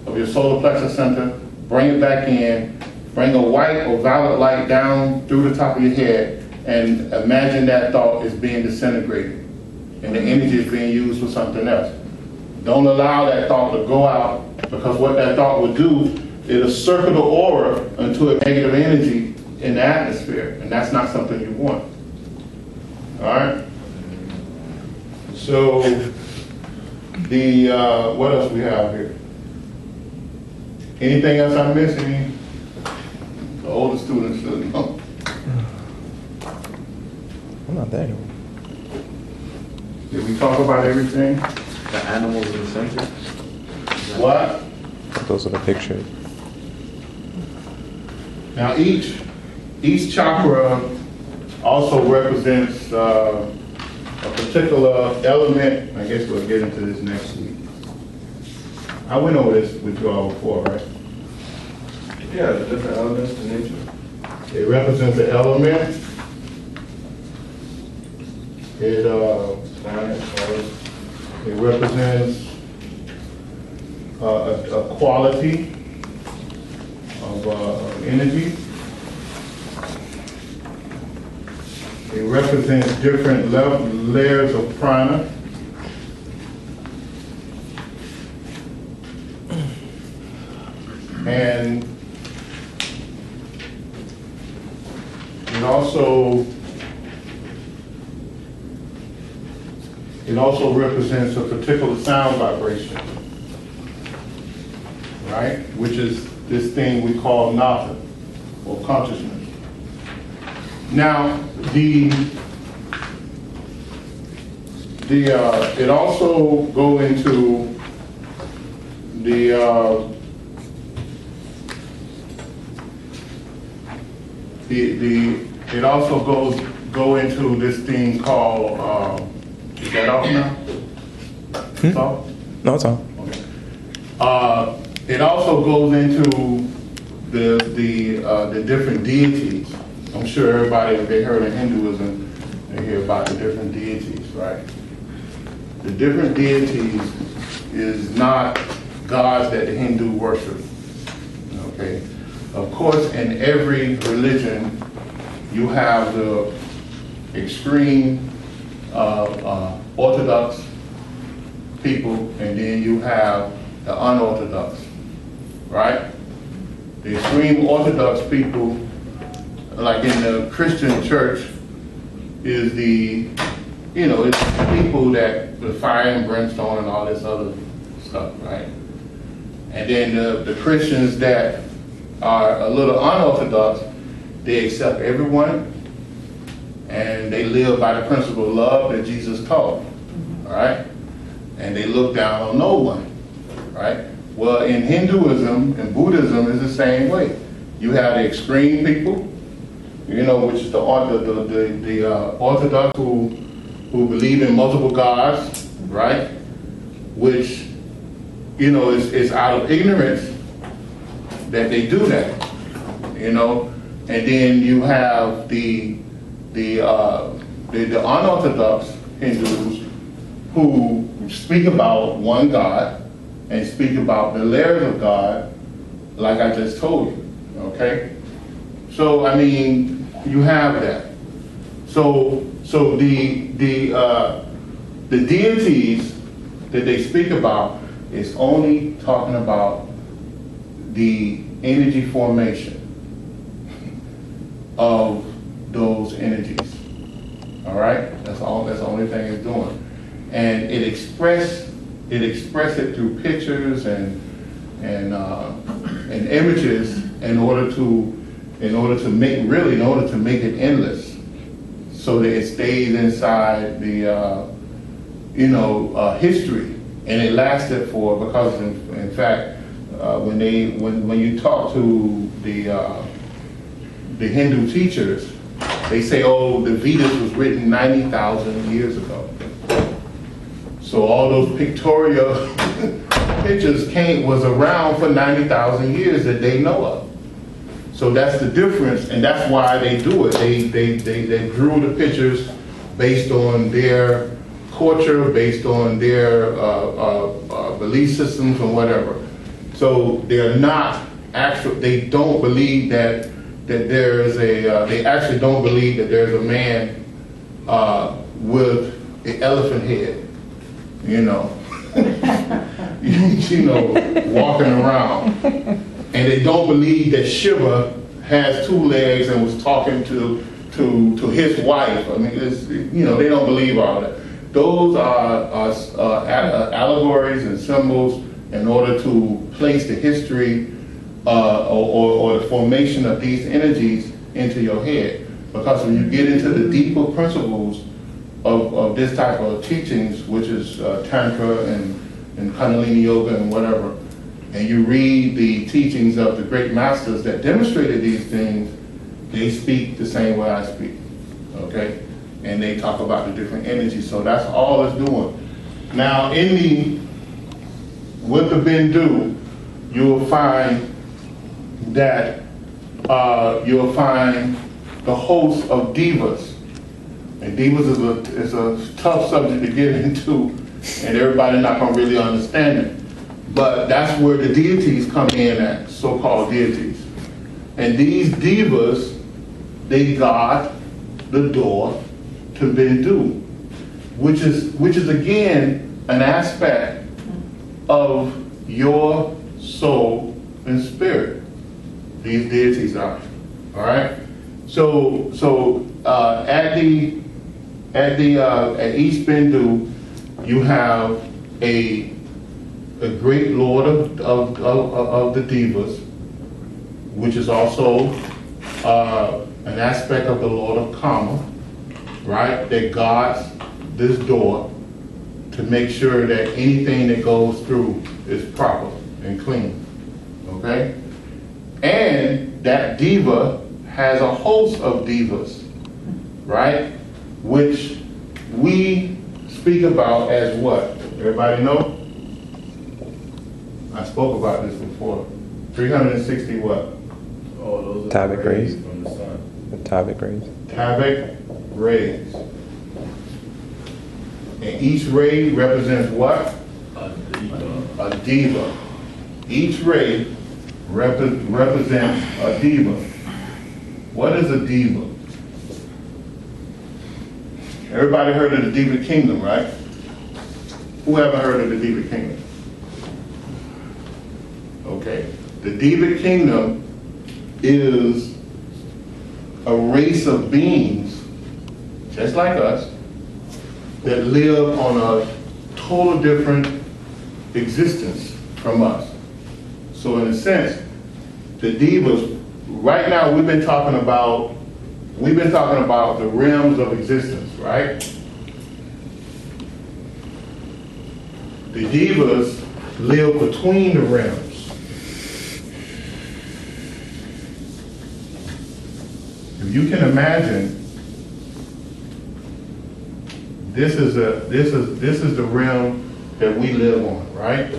of your solar plexus center, bring it back in, bring a white or violet light down through the top of your head, and imagine that thought is being disintegrated and the energy is being used for something else. Don't allow that thought to go out, because what that thought will do, it'll circle the aura into a negative energy in the atmosphere, and that's not something you want. All right? So, what else we have here? Anything else I'm missing? The older students should know. I'm not that old. Did we talk about everything? The animals in the center. What? Those are the pictures. Now each chakra also represents a particular element. I guess we'll get into this next week. I went over this with you all before, right? Yeah, the different elements to nature. It represents an element. It represents a quality of energy. It represents different layers of prana. And it also represents a particular sound vibration, right? Which is this thing we call natha, or consciousness. Now, it also go into it also go into this thing called is that off now? It's off? No, it's on. Okay. It also goes into the different deities. I'm sure everybody, if they heard of Hinduism, they hear about the different deities, right? The different deities is not gods that the Hindu worship. Okay. Of course, in every religion, you have the extreme Orthodox people, and then you have the unorthodox, right? The extreme Orthodox people, like in the Christian church, is it's the people that the fire and brimstone and all this other stuff, right? And then the Christians that are a little unorthodox, they accept everyone, and they live by the principle of love that Jesus taught, all right? and they look down on no one, right? Well, in Hinduism and Buddhism is the same way. You have the extreme people, you know, which is the Orthodox who believe in multiple gods, right? Which, you know, is out of ignorance that they do that, you know. And then you have the unorthodox Hindus who speak about one God and speak about the layers of God, like I just told you. Okay, so I mean, you have that. So the deities that they speak about is only talking about the energy formation of those energies. All right, that's all. That's the only thing it's doing, and it express it through pictures and images in order to make it endless, so that it stays inside the history, and it lasted for, because in fact when you talk to the Hindu teachers, they say, oh, the Vedas was written 90,000 years ago. So all those pictorial pictures was around for 90,000 years that they know of. So that's the difference, and that's why they do it. They drew the pictures based on their culture, based on their belief systems and whatever. So they're not actual. They don't believe that there is they actually don't believe that there's a man with an elephant head, you know, walking around. And they don't believe that Shiva has two legs and was talking to his wife. I mean, they don't believe all that. Those are allegories and symbols in order to place the history or the formation of these energies into your head. Because when you get into the deeper principles of this type of teachings, which is Tantra and Kundalini Yoga and whatever, and you read the teachings of the great masters that demonstrated these things, they speak the same way I speak, okay? And they talk about the different energies, so that's all it's doing. Now, with the Bindu, you'll find that you'll find the host of devas. And devas is a tough subject to get into, and everybody's not going to really understand it. But that's where the deities come in at, so-called deities. And these devas, they guard the door to Bindu, which is again an aspect of your soul and spirit. These deities are, all right. So at each Bindu, you have a great lord of the devas, which is also an aspect of the Lord of Karma, right? That guards this door to make sure that anything that goes through is proper and clean, okay? And that diva has a host of devas, right? Which we speak about as what? Everybody know? I spoke about this before. 360 what? Oh, those are Tabic rays. from the sun. The Tabic rays. Tabic rays. And each ray represents what? A diva. Each ray represents a diva. What is a diva? Everybody heard of the Diva Kingdom, right? Who haven't heard of the Diva Kingdom? Okay. The Diva Kingdom is a race of beings, just like us, that live on a total different existence from us. So in a sense, the divas, right now we've been talking about the realms of existence, right? The divas live between the realms. If you can imagine, this is the realm that we live on, right?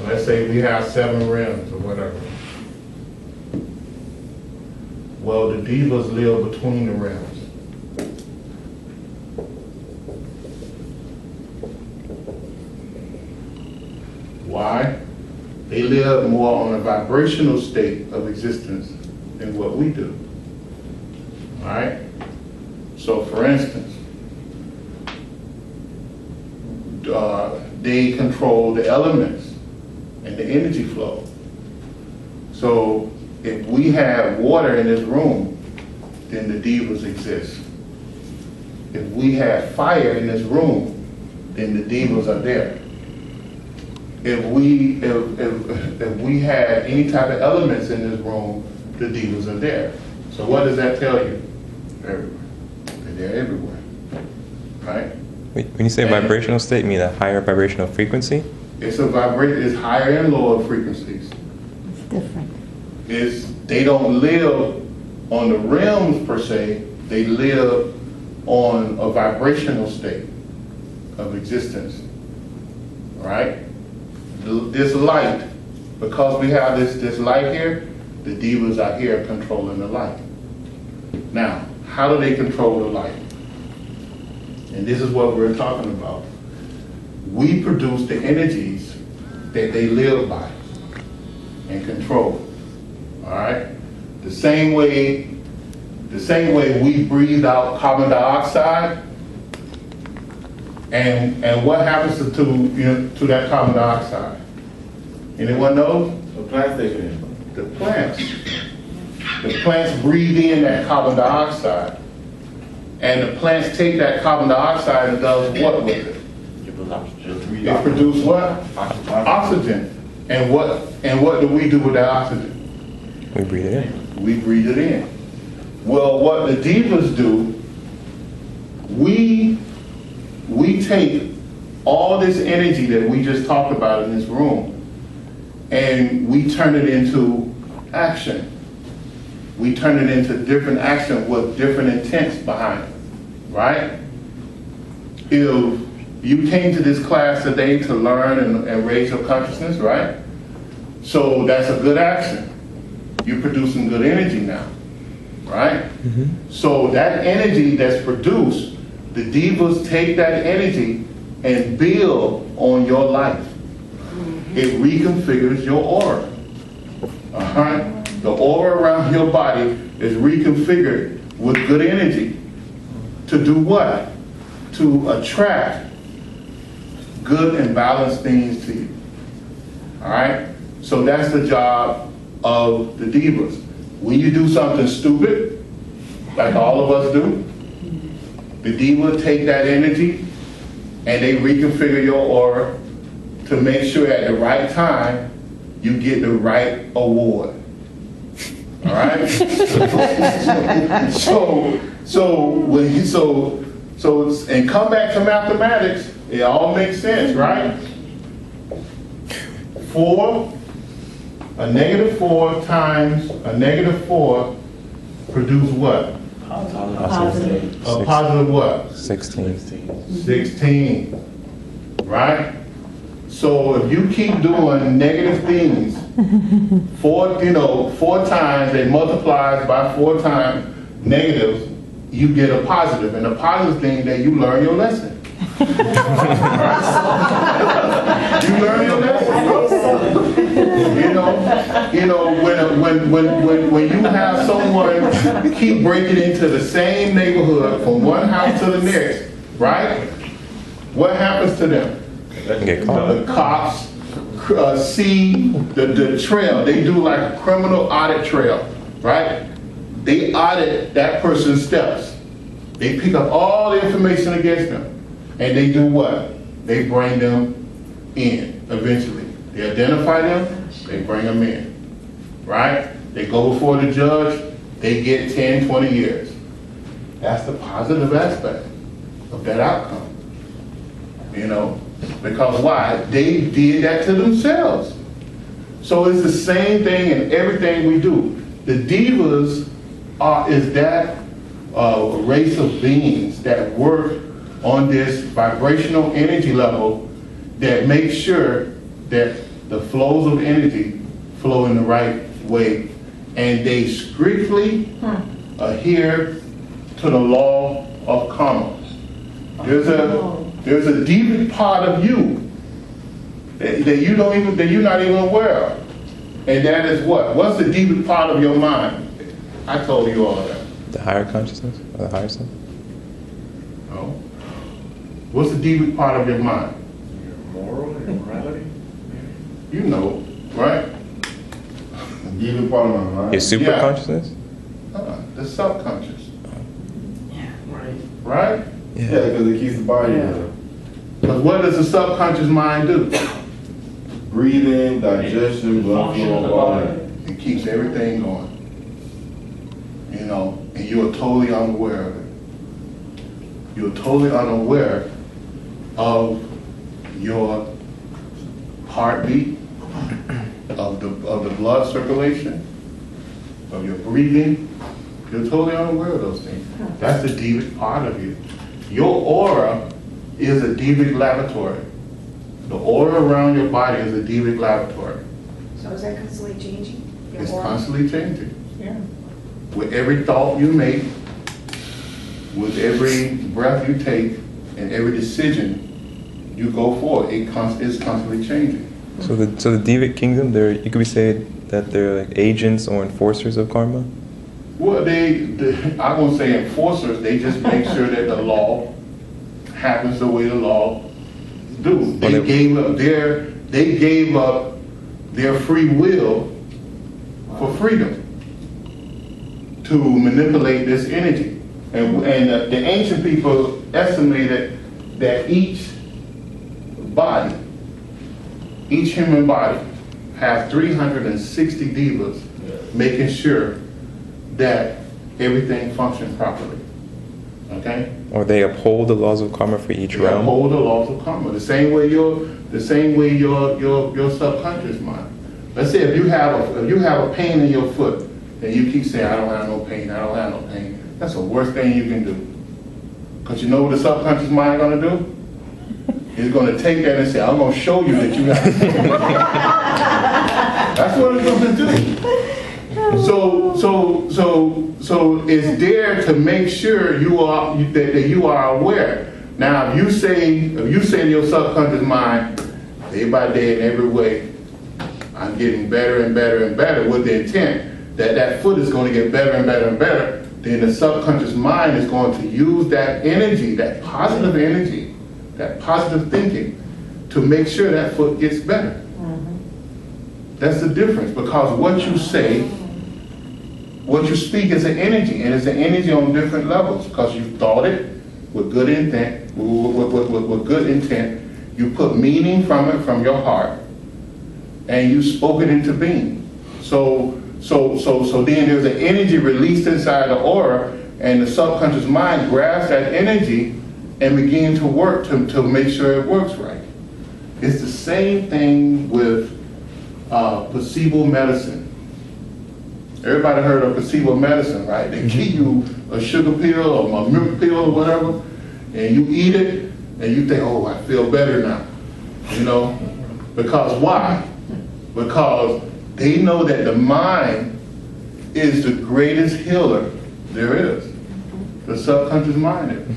Let's say we have 7 realms or whatever. Well, the divas live between the realms. Why? They live more on a vibrational state of existence than what we do. All right? So, for instance, they control the elements and the energy flow. So, if we have water in this room, then the divas exist. If we have fire in this room, then the divas are there. If we had any type of elements in this room, the divas are there. So what does that tell you? Everywhere. They're everywhere. Right? When you say vibrational state, you mean a higher vibrational frequency? It's a vibration. It's higher and lower frequencies. It's different. They don't live on the realms per se. They live on a vibrational state of existence. Right? This light, because we have this light here, the divas are here controlling the light. Now, how do they control the light? And this is what we're talking about. We produce the energies that they live by and control. All right? The same way we breathe out carbon dioxide, and what happens to that carbon dioxide? Anyone knows? The plants take it in. The plants. The plants breathe in that carbon dioxide, and the plants take that carbon dioxide and does what with it? It produces what? Oxygen. And what do we do with that oxygen? We breathe it in. We breathe it in. Well, what the divas do, we take all this energy that we just talked about in this room, and we turn it into action. We turn it into different action with different intents behind it, right? If you came to this class today to learn and raise your consciousness, right? So that's a good action. You're producing good energy now, right? Mm-hmm. So that energy that's produced, the divas take that energy and build on your life. It reconfigures your aura. The aura around your body is reconfigured with good energy. To do what? To attract good and balanced things to you. All right? So that's the job of the divas. When you do something stupid, like all of us do, the divas take that energy and they reconfigure your aura to make sure at the right time you get the right award. All right? And come back to mathematics, it all makes sense, right? 4, a -4 times a -4 produce what? Positive. A positive what? 16. 16, right? So if you keep doing negative things, 4 times, it multiplies by 4 times negatives, you get a positive. And the positive thing that you learn your lesson. You learn your lesson. When you have someone keep breaking into the same neighborhood from one house to the next, right? What happens to them? Get caught. The cops see the trail. They do like a criminal audit trail, right? They audit that person's steps. They pick up all the information against them. And they do what? They bring them in eventually. They identify them, they bring them in, right? They go before the judge, they get 10, 20 years. That's the positive aspect of that outcome. Because why? They did that to themselves. So it's the same thing in everything we do. The divas is that race of beings that work on this vibrational energy level that makes sure that the flows of energy flow in the right way, and they strictly adhere to the law of karma. There's a deviant part of you that you're not even aware of, and that is what? What's the deviant part of your mind? I told you all that. The higher consciousness or the higher self? No. What's the deviant part of your mind? Your morality? You know, right? Even part of my mind. Your super Yeah. consciousness? The subconscious, Right. right? Yeah, because it keeps the body together. Because what does the subconscious mind do? Breathing, digestion, blood Function of the flow, all body. that. It keeps everything going. You know, and you are totally unaware of it. You're totally unaware of your heartbeat, of the blood circulation, of your breathing. You're totally unaware of those things. That's the deviant part of you. Your aura is a deviant laboratory. The aura around your body is a deviant laboratory. So is that constantly changing? Your It's aura? constantly changing. Yeah. With every thought you make, with every breath you take, and every decision you go for, it's constantly changing. So the Deviant Kingdom, you could be saying that they're like agents or enforcers of karma? Well, I won't say enforcers, they just make sure that the law happens the way the law do. They gave up their free will for freedom to manipulate this energy. And the ancient people estimated that each body, each human body, has 360 divas making sure that everything functions properly. Okay? Or they uphold the laws of karma for each You realm? uphold the laws of karma. The same way your subconscious mind. Let's say if you have a pain in your foot and you keep saying, I don't have no pain, I don't have no pain. That's the worst thing you can do. Because you know what the subconscious mind gonna do? It's gonna take that and say, I'm gonna show you that you have pain. That's what it's gonna do. So it's there to make sure that you are aware. Now, if you say to your subconscious mind, day by day in every way, I'm getting better and better and better, with the intent that foot is going to get better and better and better, then the subconscious mind is going to use that energy, that positive energy, that positive thinking, to make sure that foot gets better. That's the difference, because what you say, what you speak is an energy, and it's an energy on different levels, because you thought it with good intent, with good intent, you put meaning from it, from your heart, and you spoke it into being. So then there's an energy released inside the aura, and the subconscious mind grabs that energy and begins to work to make sure it works right. It's the same thing with placebo medicine. Everybody heard of placebo medicine, right? They give you a sugar pill or a milk pill or whatever, and you eat it, and you think, oh, I feel better now. You know? Because why? Because they know that the mind is the greatest healer there is. The subconscious mind is.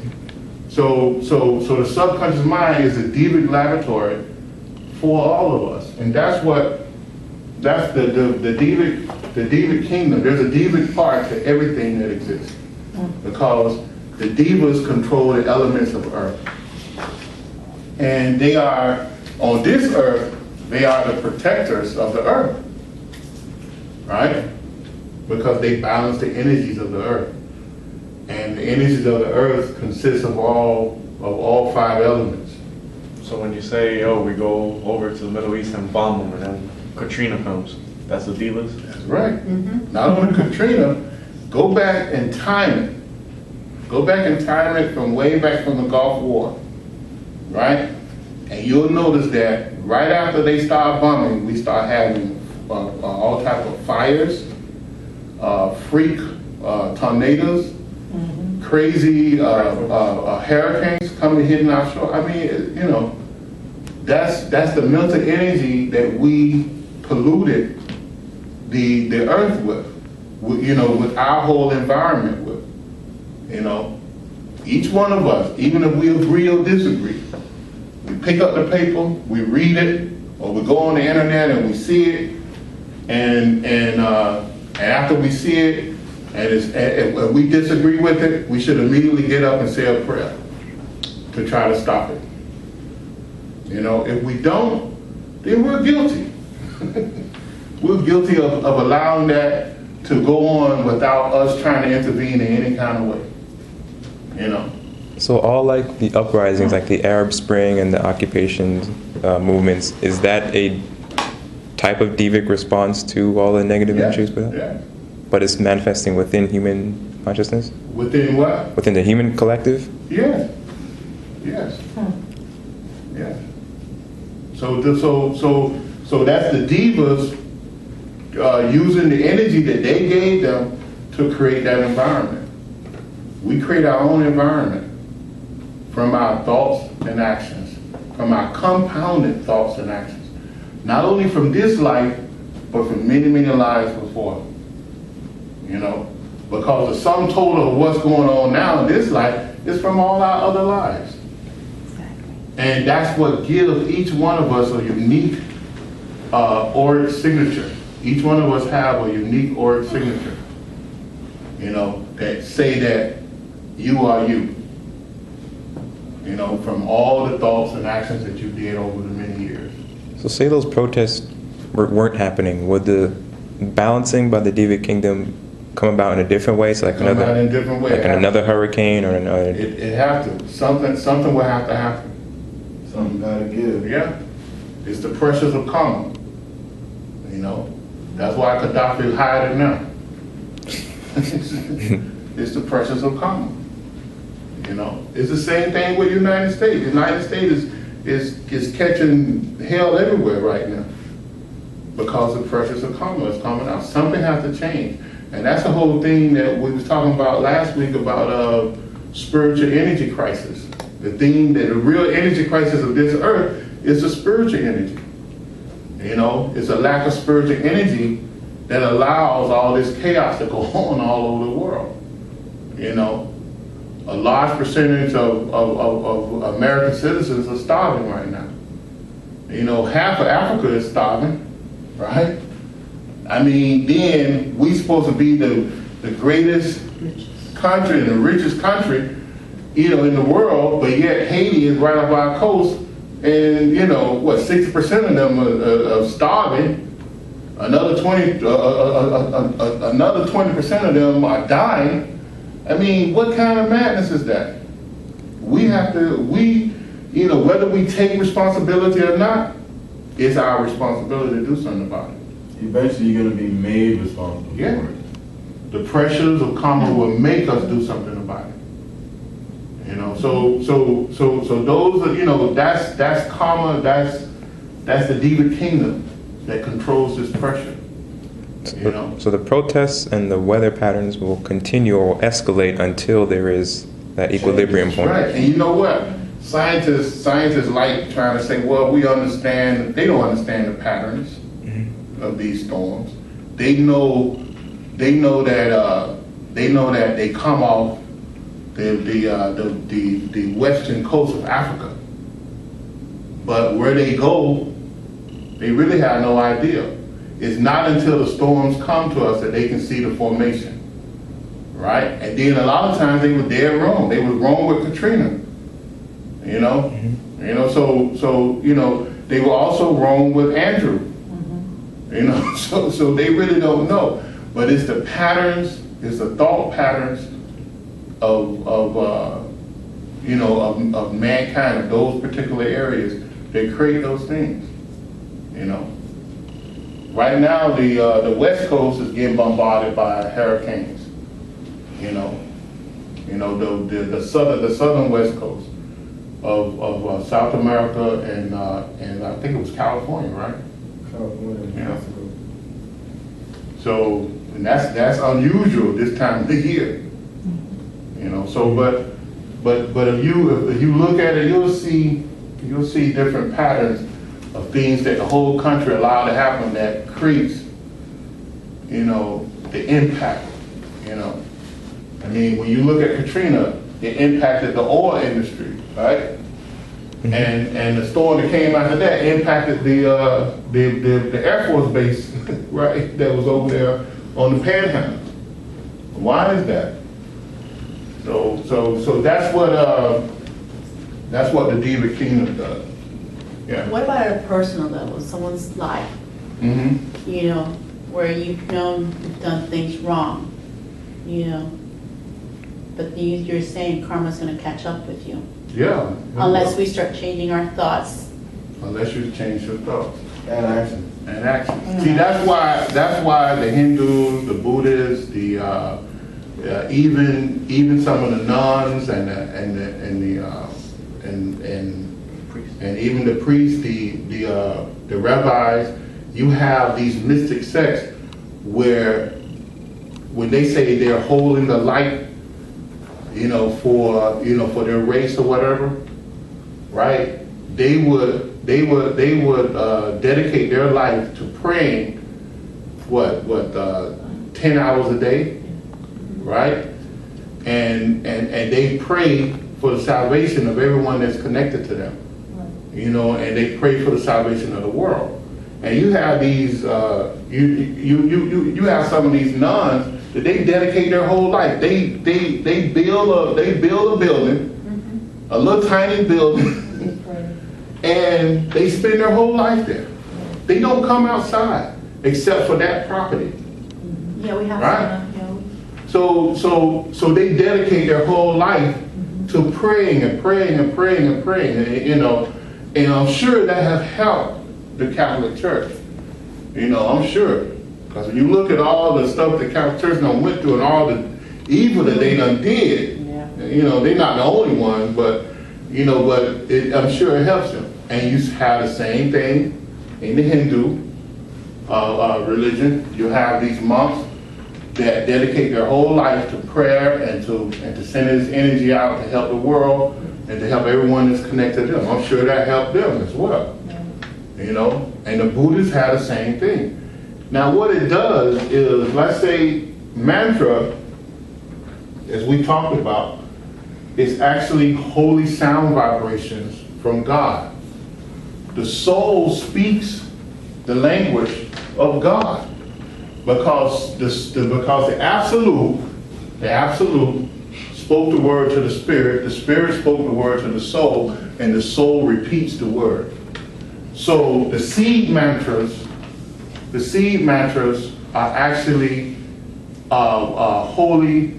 So the subconscious mind is a deviant laboratory for all of us. And that's the deviant kingdom. There's a deviant part to everything that exists. Because the divas control the elements of earth. And they are, on this earth, they are the protectors of the earth. Right? Because they balance the energies of the earth. And the energies of the earth consist of all 5 elements. So when you say, oh, we go over to the Middle East and bomb them, and then Katrina comes, that's the divas? That's right. Not only Katrina, go back and time it. Go back and time it from way back from the Gulf War. Right? And you'll notice that right after they start bombing, we start having all type of fires, freak tornadoes, crazy hurricanes coming hitting our shore. I mean, you know, that's the mental energy that we polluted the earth with, you know, with our whole environment with. You know, each one of us, even if we agree or disagree, we pick up the paper, we read it, or we go on the internet and we see it, and after we see it, and we disagree with it, we should immediately get up and say a prayer to try to stop it. You know, if we don't, then we're guilty. We're guilty of allowing that to go on without us trying to intervene in any kind of way. You know. So all like the uprisings, like the Arab Spring and the occupation movements, is that a type of devic response to all the negative energies? Yeah. But it's manifesting within human consciousness? Within what? Within the human collective? Yes. Yes. Yes. So that's the divas using the energy that they gave them to create that environment. We create our own environment from our thoughts and actions, from our compounded thoughts and actions. Not only from this life, but from many, many lives before. You know, because the sum total of what's going on now in this life is from all our other lives. Exactly. And that's what gives each one of us a unique auric signature. Each one of us have a unique auric signature, you know, that say that you are you. You know, from all the thoughts and actions that you did over the many years. So say those protests weren't happening, would the balancing by the Devic Kingdom come about in a different way? So like Come out in a different way. like another hurricane or another... It have to. Something will have to happen. Something gotta give. Yeah. It's the pressures of karma. You know, that's why Gaddafi is hiding now. It's the pressures of karma. You know, it's the same thing with the United States. The United States is catching hell everywhere right now because the pressures of karma is coming out. Something has to change, and that's the whole thing that we was talking about last week about spiritual energy crisis. The thing that the real energy crisis of this earth is the spiritual energy. You know, it's a lack of spiritual energy that allows all this chaos to go on all over the world. You know, a large percentage of American citizens are starving right now. You know, half of Africa is starving, right? I mean, then we supposed to be the greatest country and the richest country, you know, in the world, but yet Haiti is right up our coast, and you know what? 60% of them are starving. Another 20% of them are dying. I mean, what kind of madness is that? We have to, you know, whether we take responsibility or not, it's our responsibility to do something about it. Eventually, you're gonna be made responsible Yeah. for it. The pressures of karma will make us do something about it. You know, so those are, you know, that's karma, that's the Diva kingdom that controls this pressure. You know? So the protests and the weather patterns will continue or will escalate until there is that equilibrium point. Right, and you know what? Scientists like trying to say, well, we understand. They don't understand the patterns of these storms. They know that they come off the western coast of Africa, but where they go, they really have no idea. It's not until the storms come to us that they can see the formation, right? And then a lot of times they were dead wrong. They were wrong with Katrina, you know. You know, so you know they were also wrong with Andrew, you know. So they really don't know. But it's the patterns, it's the thought patterns of you know of mankind of those particular areas that create those things, you know. Right now, the West Coast is getting bombarded by hurricanes. You know, the southern West Coast. of South America and I think it was California, right? California, Yeah. Mexico. So, and that's unusual this time of the year. You know, so but if you look at it, you'll see different patterns of things that the whole country allowed to happen that creates, you know, the impact. You know, I mean, when you look at Katrina, it impacted the oil industry, right? And the storm that came after that impacted the Air Force base, right? That was over there on the Panhandle. Why is that? So that's what the Diva Kingdom does. Yeah. What about at a personal level, someone's life, Mm-hmm. you know, where you've known you've done things wrong, you know, but you're saying karma's gonna catch up with you, Yeah. unless we start changing our thoughts. Unless you change your thoughts And action. and action. See, that's why the Hindus, the Buddhists, even some of the nuns and even the priests, the rabbis, you have these mystic sects where when they say they're holding the light, you know, for their race or whatever, right? They would dedicate their life to praying 10 hours a day, right? And they pray for the salvation of everyone that's connected to them, you know, and they pray for the salvation of the world. And you have these, you have some of these nuns that they dedicate their whole life. They build a building, a little tiny building, and they spend their whole life there. They don't come outside except for that property. Yeah, we have Right. some, you know. So they dedicate their whole life to praying and praying and praying and praying, and, you know, and I'm sure that has helped the Catholic Church. You know, I'm sure. Because when you look at all the stuff the Catholic Church done went through and all the evil that they done did, you know, they're not the only ones, but, you know, I'm sure it helps them. And you have the same thing in the Hindu religion. You have these monks that dedicate their whole life to prayer and to send this energy out to help the world and to help everyone that's connected to them. I'm sure that helped them as well. You know, and the Buddhists have the same thing. Now what it does is, let's say mantra, as we talked about, is actually holy sound vibrations from God. The soul speaks the language of God because the absolute spoke the word to the spirit spoke the word to the soul, and the soul repeats the word. So the seed mantras are actually holy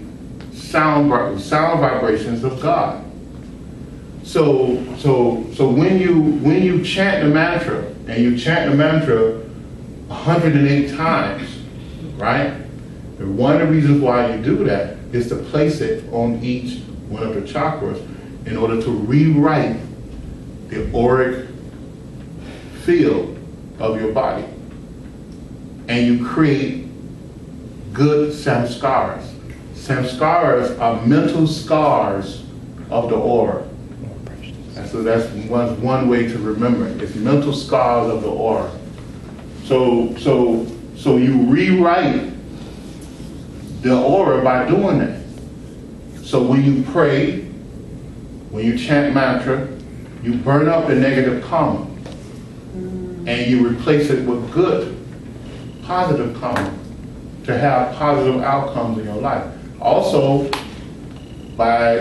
sound vibrations of God. So when you chant the mantra, and you chant the mantra 108 times, right? And one of the reasons why you do that is to place it on each one of the chakras in order to rewrite the auric field of your body. And you create good samskaras. Samskaras are mental scars of the aura. And so that's one way to remember it. It's mental scars of the aura. So you rewrite the aura by doing that. So when you pray, when you chant mantra, you burn up the negative karma and you replace it with good, positive karma to have positive outcomes in your life. Also, by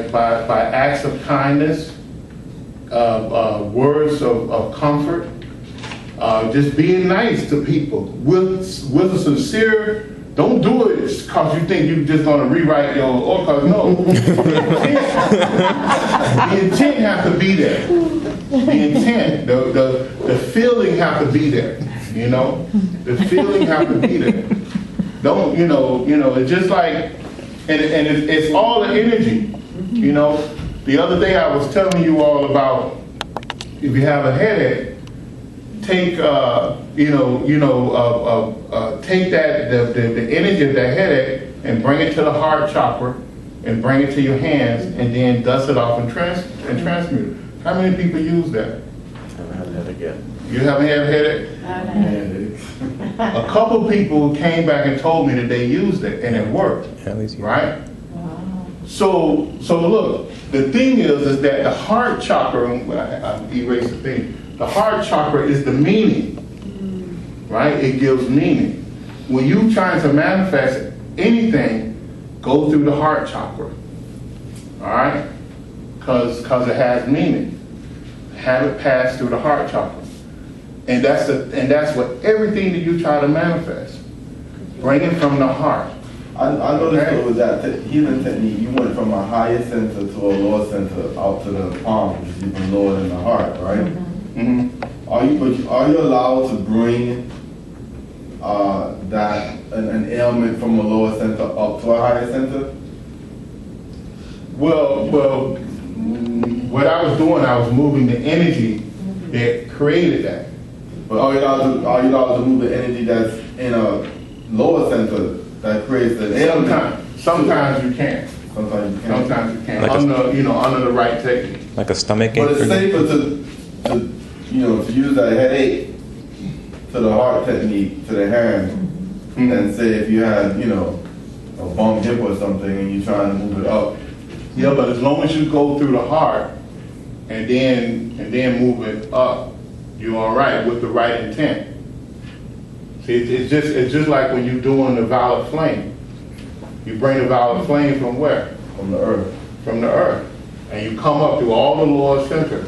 acts of kindness, words of comfort, just being nice to people with a sincere. Don't do it because you think you're just going to rewrite your, or because no. The intent has to be there. The intent, the feeling has to be there. You know, the feeling has to be there. Don't, you know, it's just like, and it's all the energy. You know, The other day I was telling you all about if you have a headache, take take the energy of that headache and bring it to the heart chakra and bring it to your hands and then dust it off and transmute it. How many people use that? Never had that again. You haven't had a headache? A couple people came back and told me that they used it and it worked. At least you. Right? So look, the thing is that the heart chakra, I erase the thing. The heart chakra is the meaning, right? It gives meaning. When you trying to manifest anything, go through the heart chakra, all right? Because it has meaning. Have it pass through the heart chakra, and that's what everything that you try to manifest. Bring it from the heart. I noticed though with that healing technique, you went from a higher center to a lower center out to the palm, which is even lower than the heart, right? Mm-hmm. Are you allowed to bring an ailment from a lower center up to a higher center? Well, what I was doing, I was moving the energy that created that. But are you allowed to move the energy that's in a lower center that creates the ailment? Sometimes you can. Sometimes you can't. Sometimes you can. Like under the right technique. Like a stomach ache. But it's safer to use that headache to the heart technique to the hand than say if you had, a bum hip or something and you're trying to move it up. Yeah, but as long as you go through the heart and then move it up, you're all right with the right intent. See, it's just like when you're doing the violet flame. You bring the violet flame from where? From the earth. From the earth. And you come up through all the lower centers,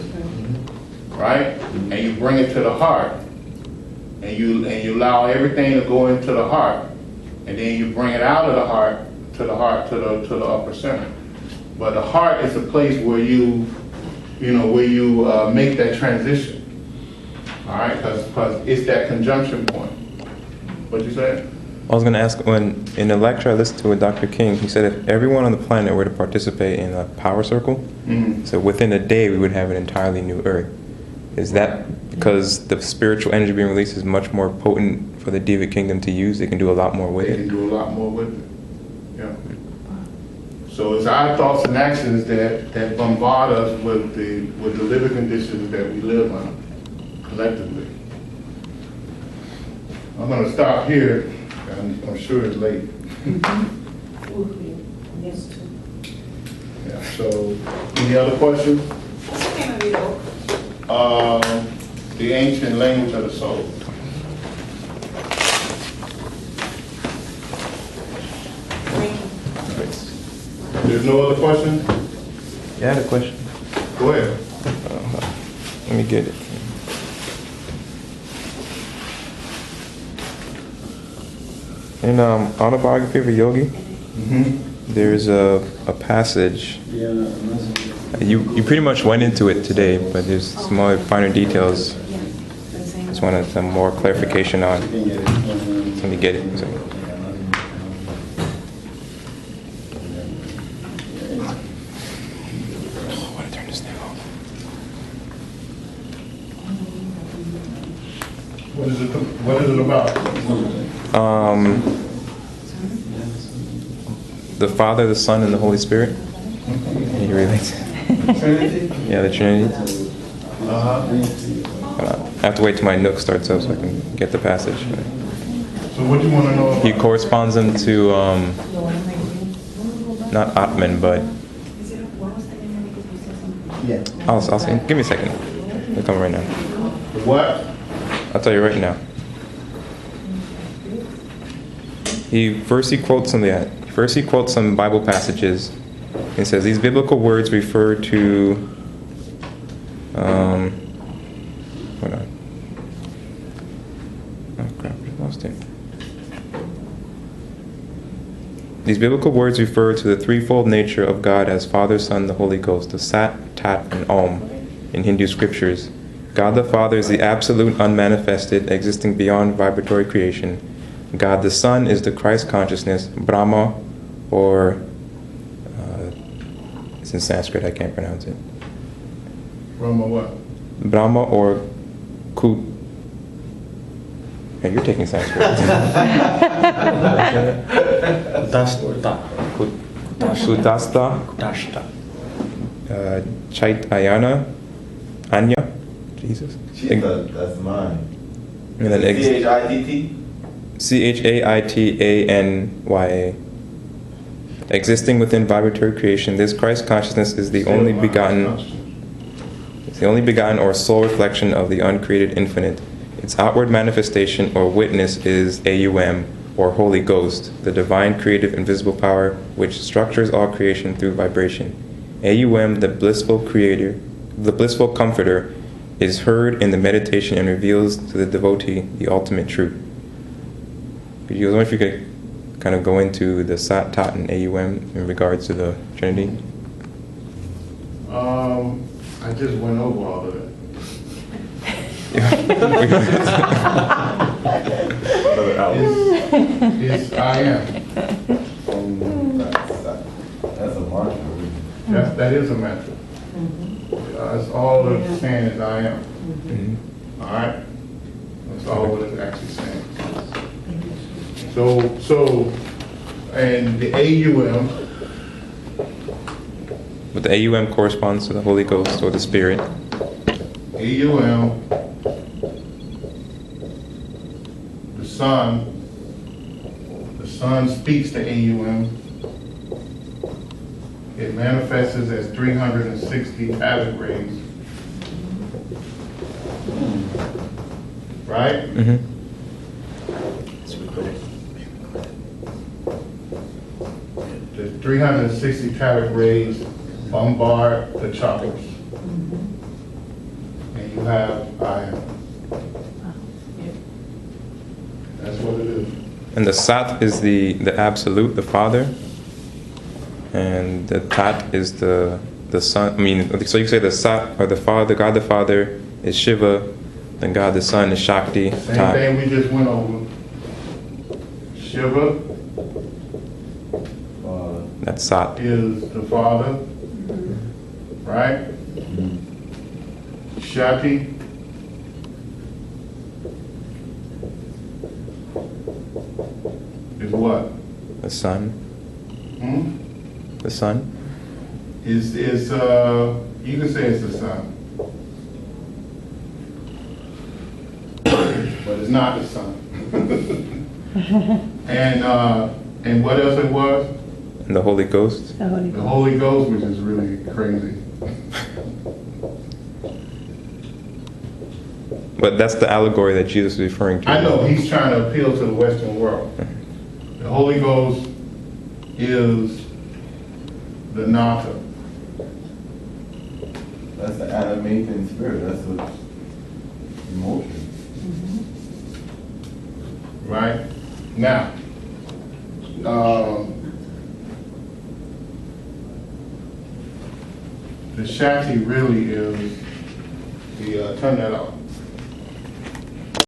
right? And you bring it to the heart. And you allow everything to go into the heart. And then you bring it out of the heart to the upper center. But the heart is a place where you make that transition. All right, because it's that conjunction point. What'd you say? I was going to ask, when in a lecture I listened to with Dr. King, he said if everyone on the planet were to participate in a power circle, so within a day we would have an entirely new Earth. Is that because the spiritual energy being released is much more potent for the Diva Kingdom to use? They can do a lot more with They it? can do a lot more with it. Yeah. So it's our thoughts and actions that bombard us with the living conditions that we live on collectively. I'm going to stop here. I'm sure it's late. Yeah. So, any other questions? The ancient language of the soul. There's no other questions? Yeah, I had a question. Go ahead. Let me get it. In Autobiography of a Yogi, there's a passage. You pretty much went into it today, but there's some more finer details. Just wanted some more clarification on. Let me get it. I want to turn this thing off. What is it about? The Father, the Son, and the Holy Spirit. He relates. Trinity? Yeah, the Trinity. Uh-huh. I have to wait till my Nook starts up so I can get the passage. So what do you want to know about? He corresponds them to, not Atman, but I'll say. Give me a second. I'll come right now. What? I'll tell you right now. He quotes some Bible passages. He says these biblical words refer to. Hold on. Oh crap! I lost it. These biblical words refer to the threefold nature of God as Father, Son, the Holy Ghost, the Sat, Tat, and Om in Hindu scriptures. God the Father is the absolute unmanifested, existing beyond vibratory creation. God the Son is the Christ consciousness, Brahma, or It's in Sanskrit, I can't pronounce it. Brahma what? Brahma or Kut. Hey, you're taking Sanskrit. Kutasta. Chaitayana. Anya. Jesus. That's mine. And then C-H-I-T-T? Chaitanya. Existing within vibratory creation, this Christ consciousness is the only begotten. It's the only begotten or sole reflection of the uncreated infinite. Its outward manifestation or witness is AUM, or Holy Ghost, the divine creative invisible power which structures all creation through vibration. AUM, the blissful creator, the blissful comforter, is heard in the meditation and reveals to the devotee the ultimate truth. I wonder if you could kind of go into the Sat, Tat, and AUM in regards to the Trinity. I just went over all of that. It's I am. That's a mantra. That is a mantra. That's all it's saying is I am. All right? That's all it's actually saying. So, and the AUM, But the AUM corresponds to the Holy Ghost or the Spirit. AUM, the sun speaks to AUM. It manifests as 360 avid rays. Right? Mm-hmm. The 360 carat rays bombard the chakras. And you have I am. That's what it is. And the Sat is the absolute, the Father. And the Tat is the Son. I mean, so you can say the Sat, or the Father, God the Father is Shiva, then God the Son is Shakti. Same Tat. thing we just went over. Shiva That's Sat. is the Father, right? Shakti is what? The Son. Hmm? The Son. Is you can say it's the Son. But it's not the Son. And what else it was? And the Holy Ghost. The Holy The Ghost. Holy Ghost, which is really crazy. But that's the allegory that Jesus is referring to. I know, he's trying to appeal to the Western world. The Holy Ghost is the Nata. That's the animating spirit. That's the emotion. Right? Now, the Shakti really is the, turn that off.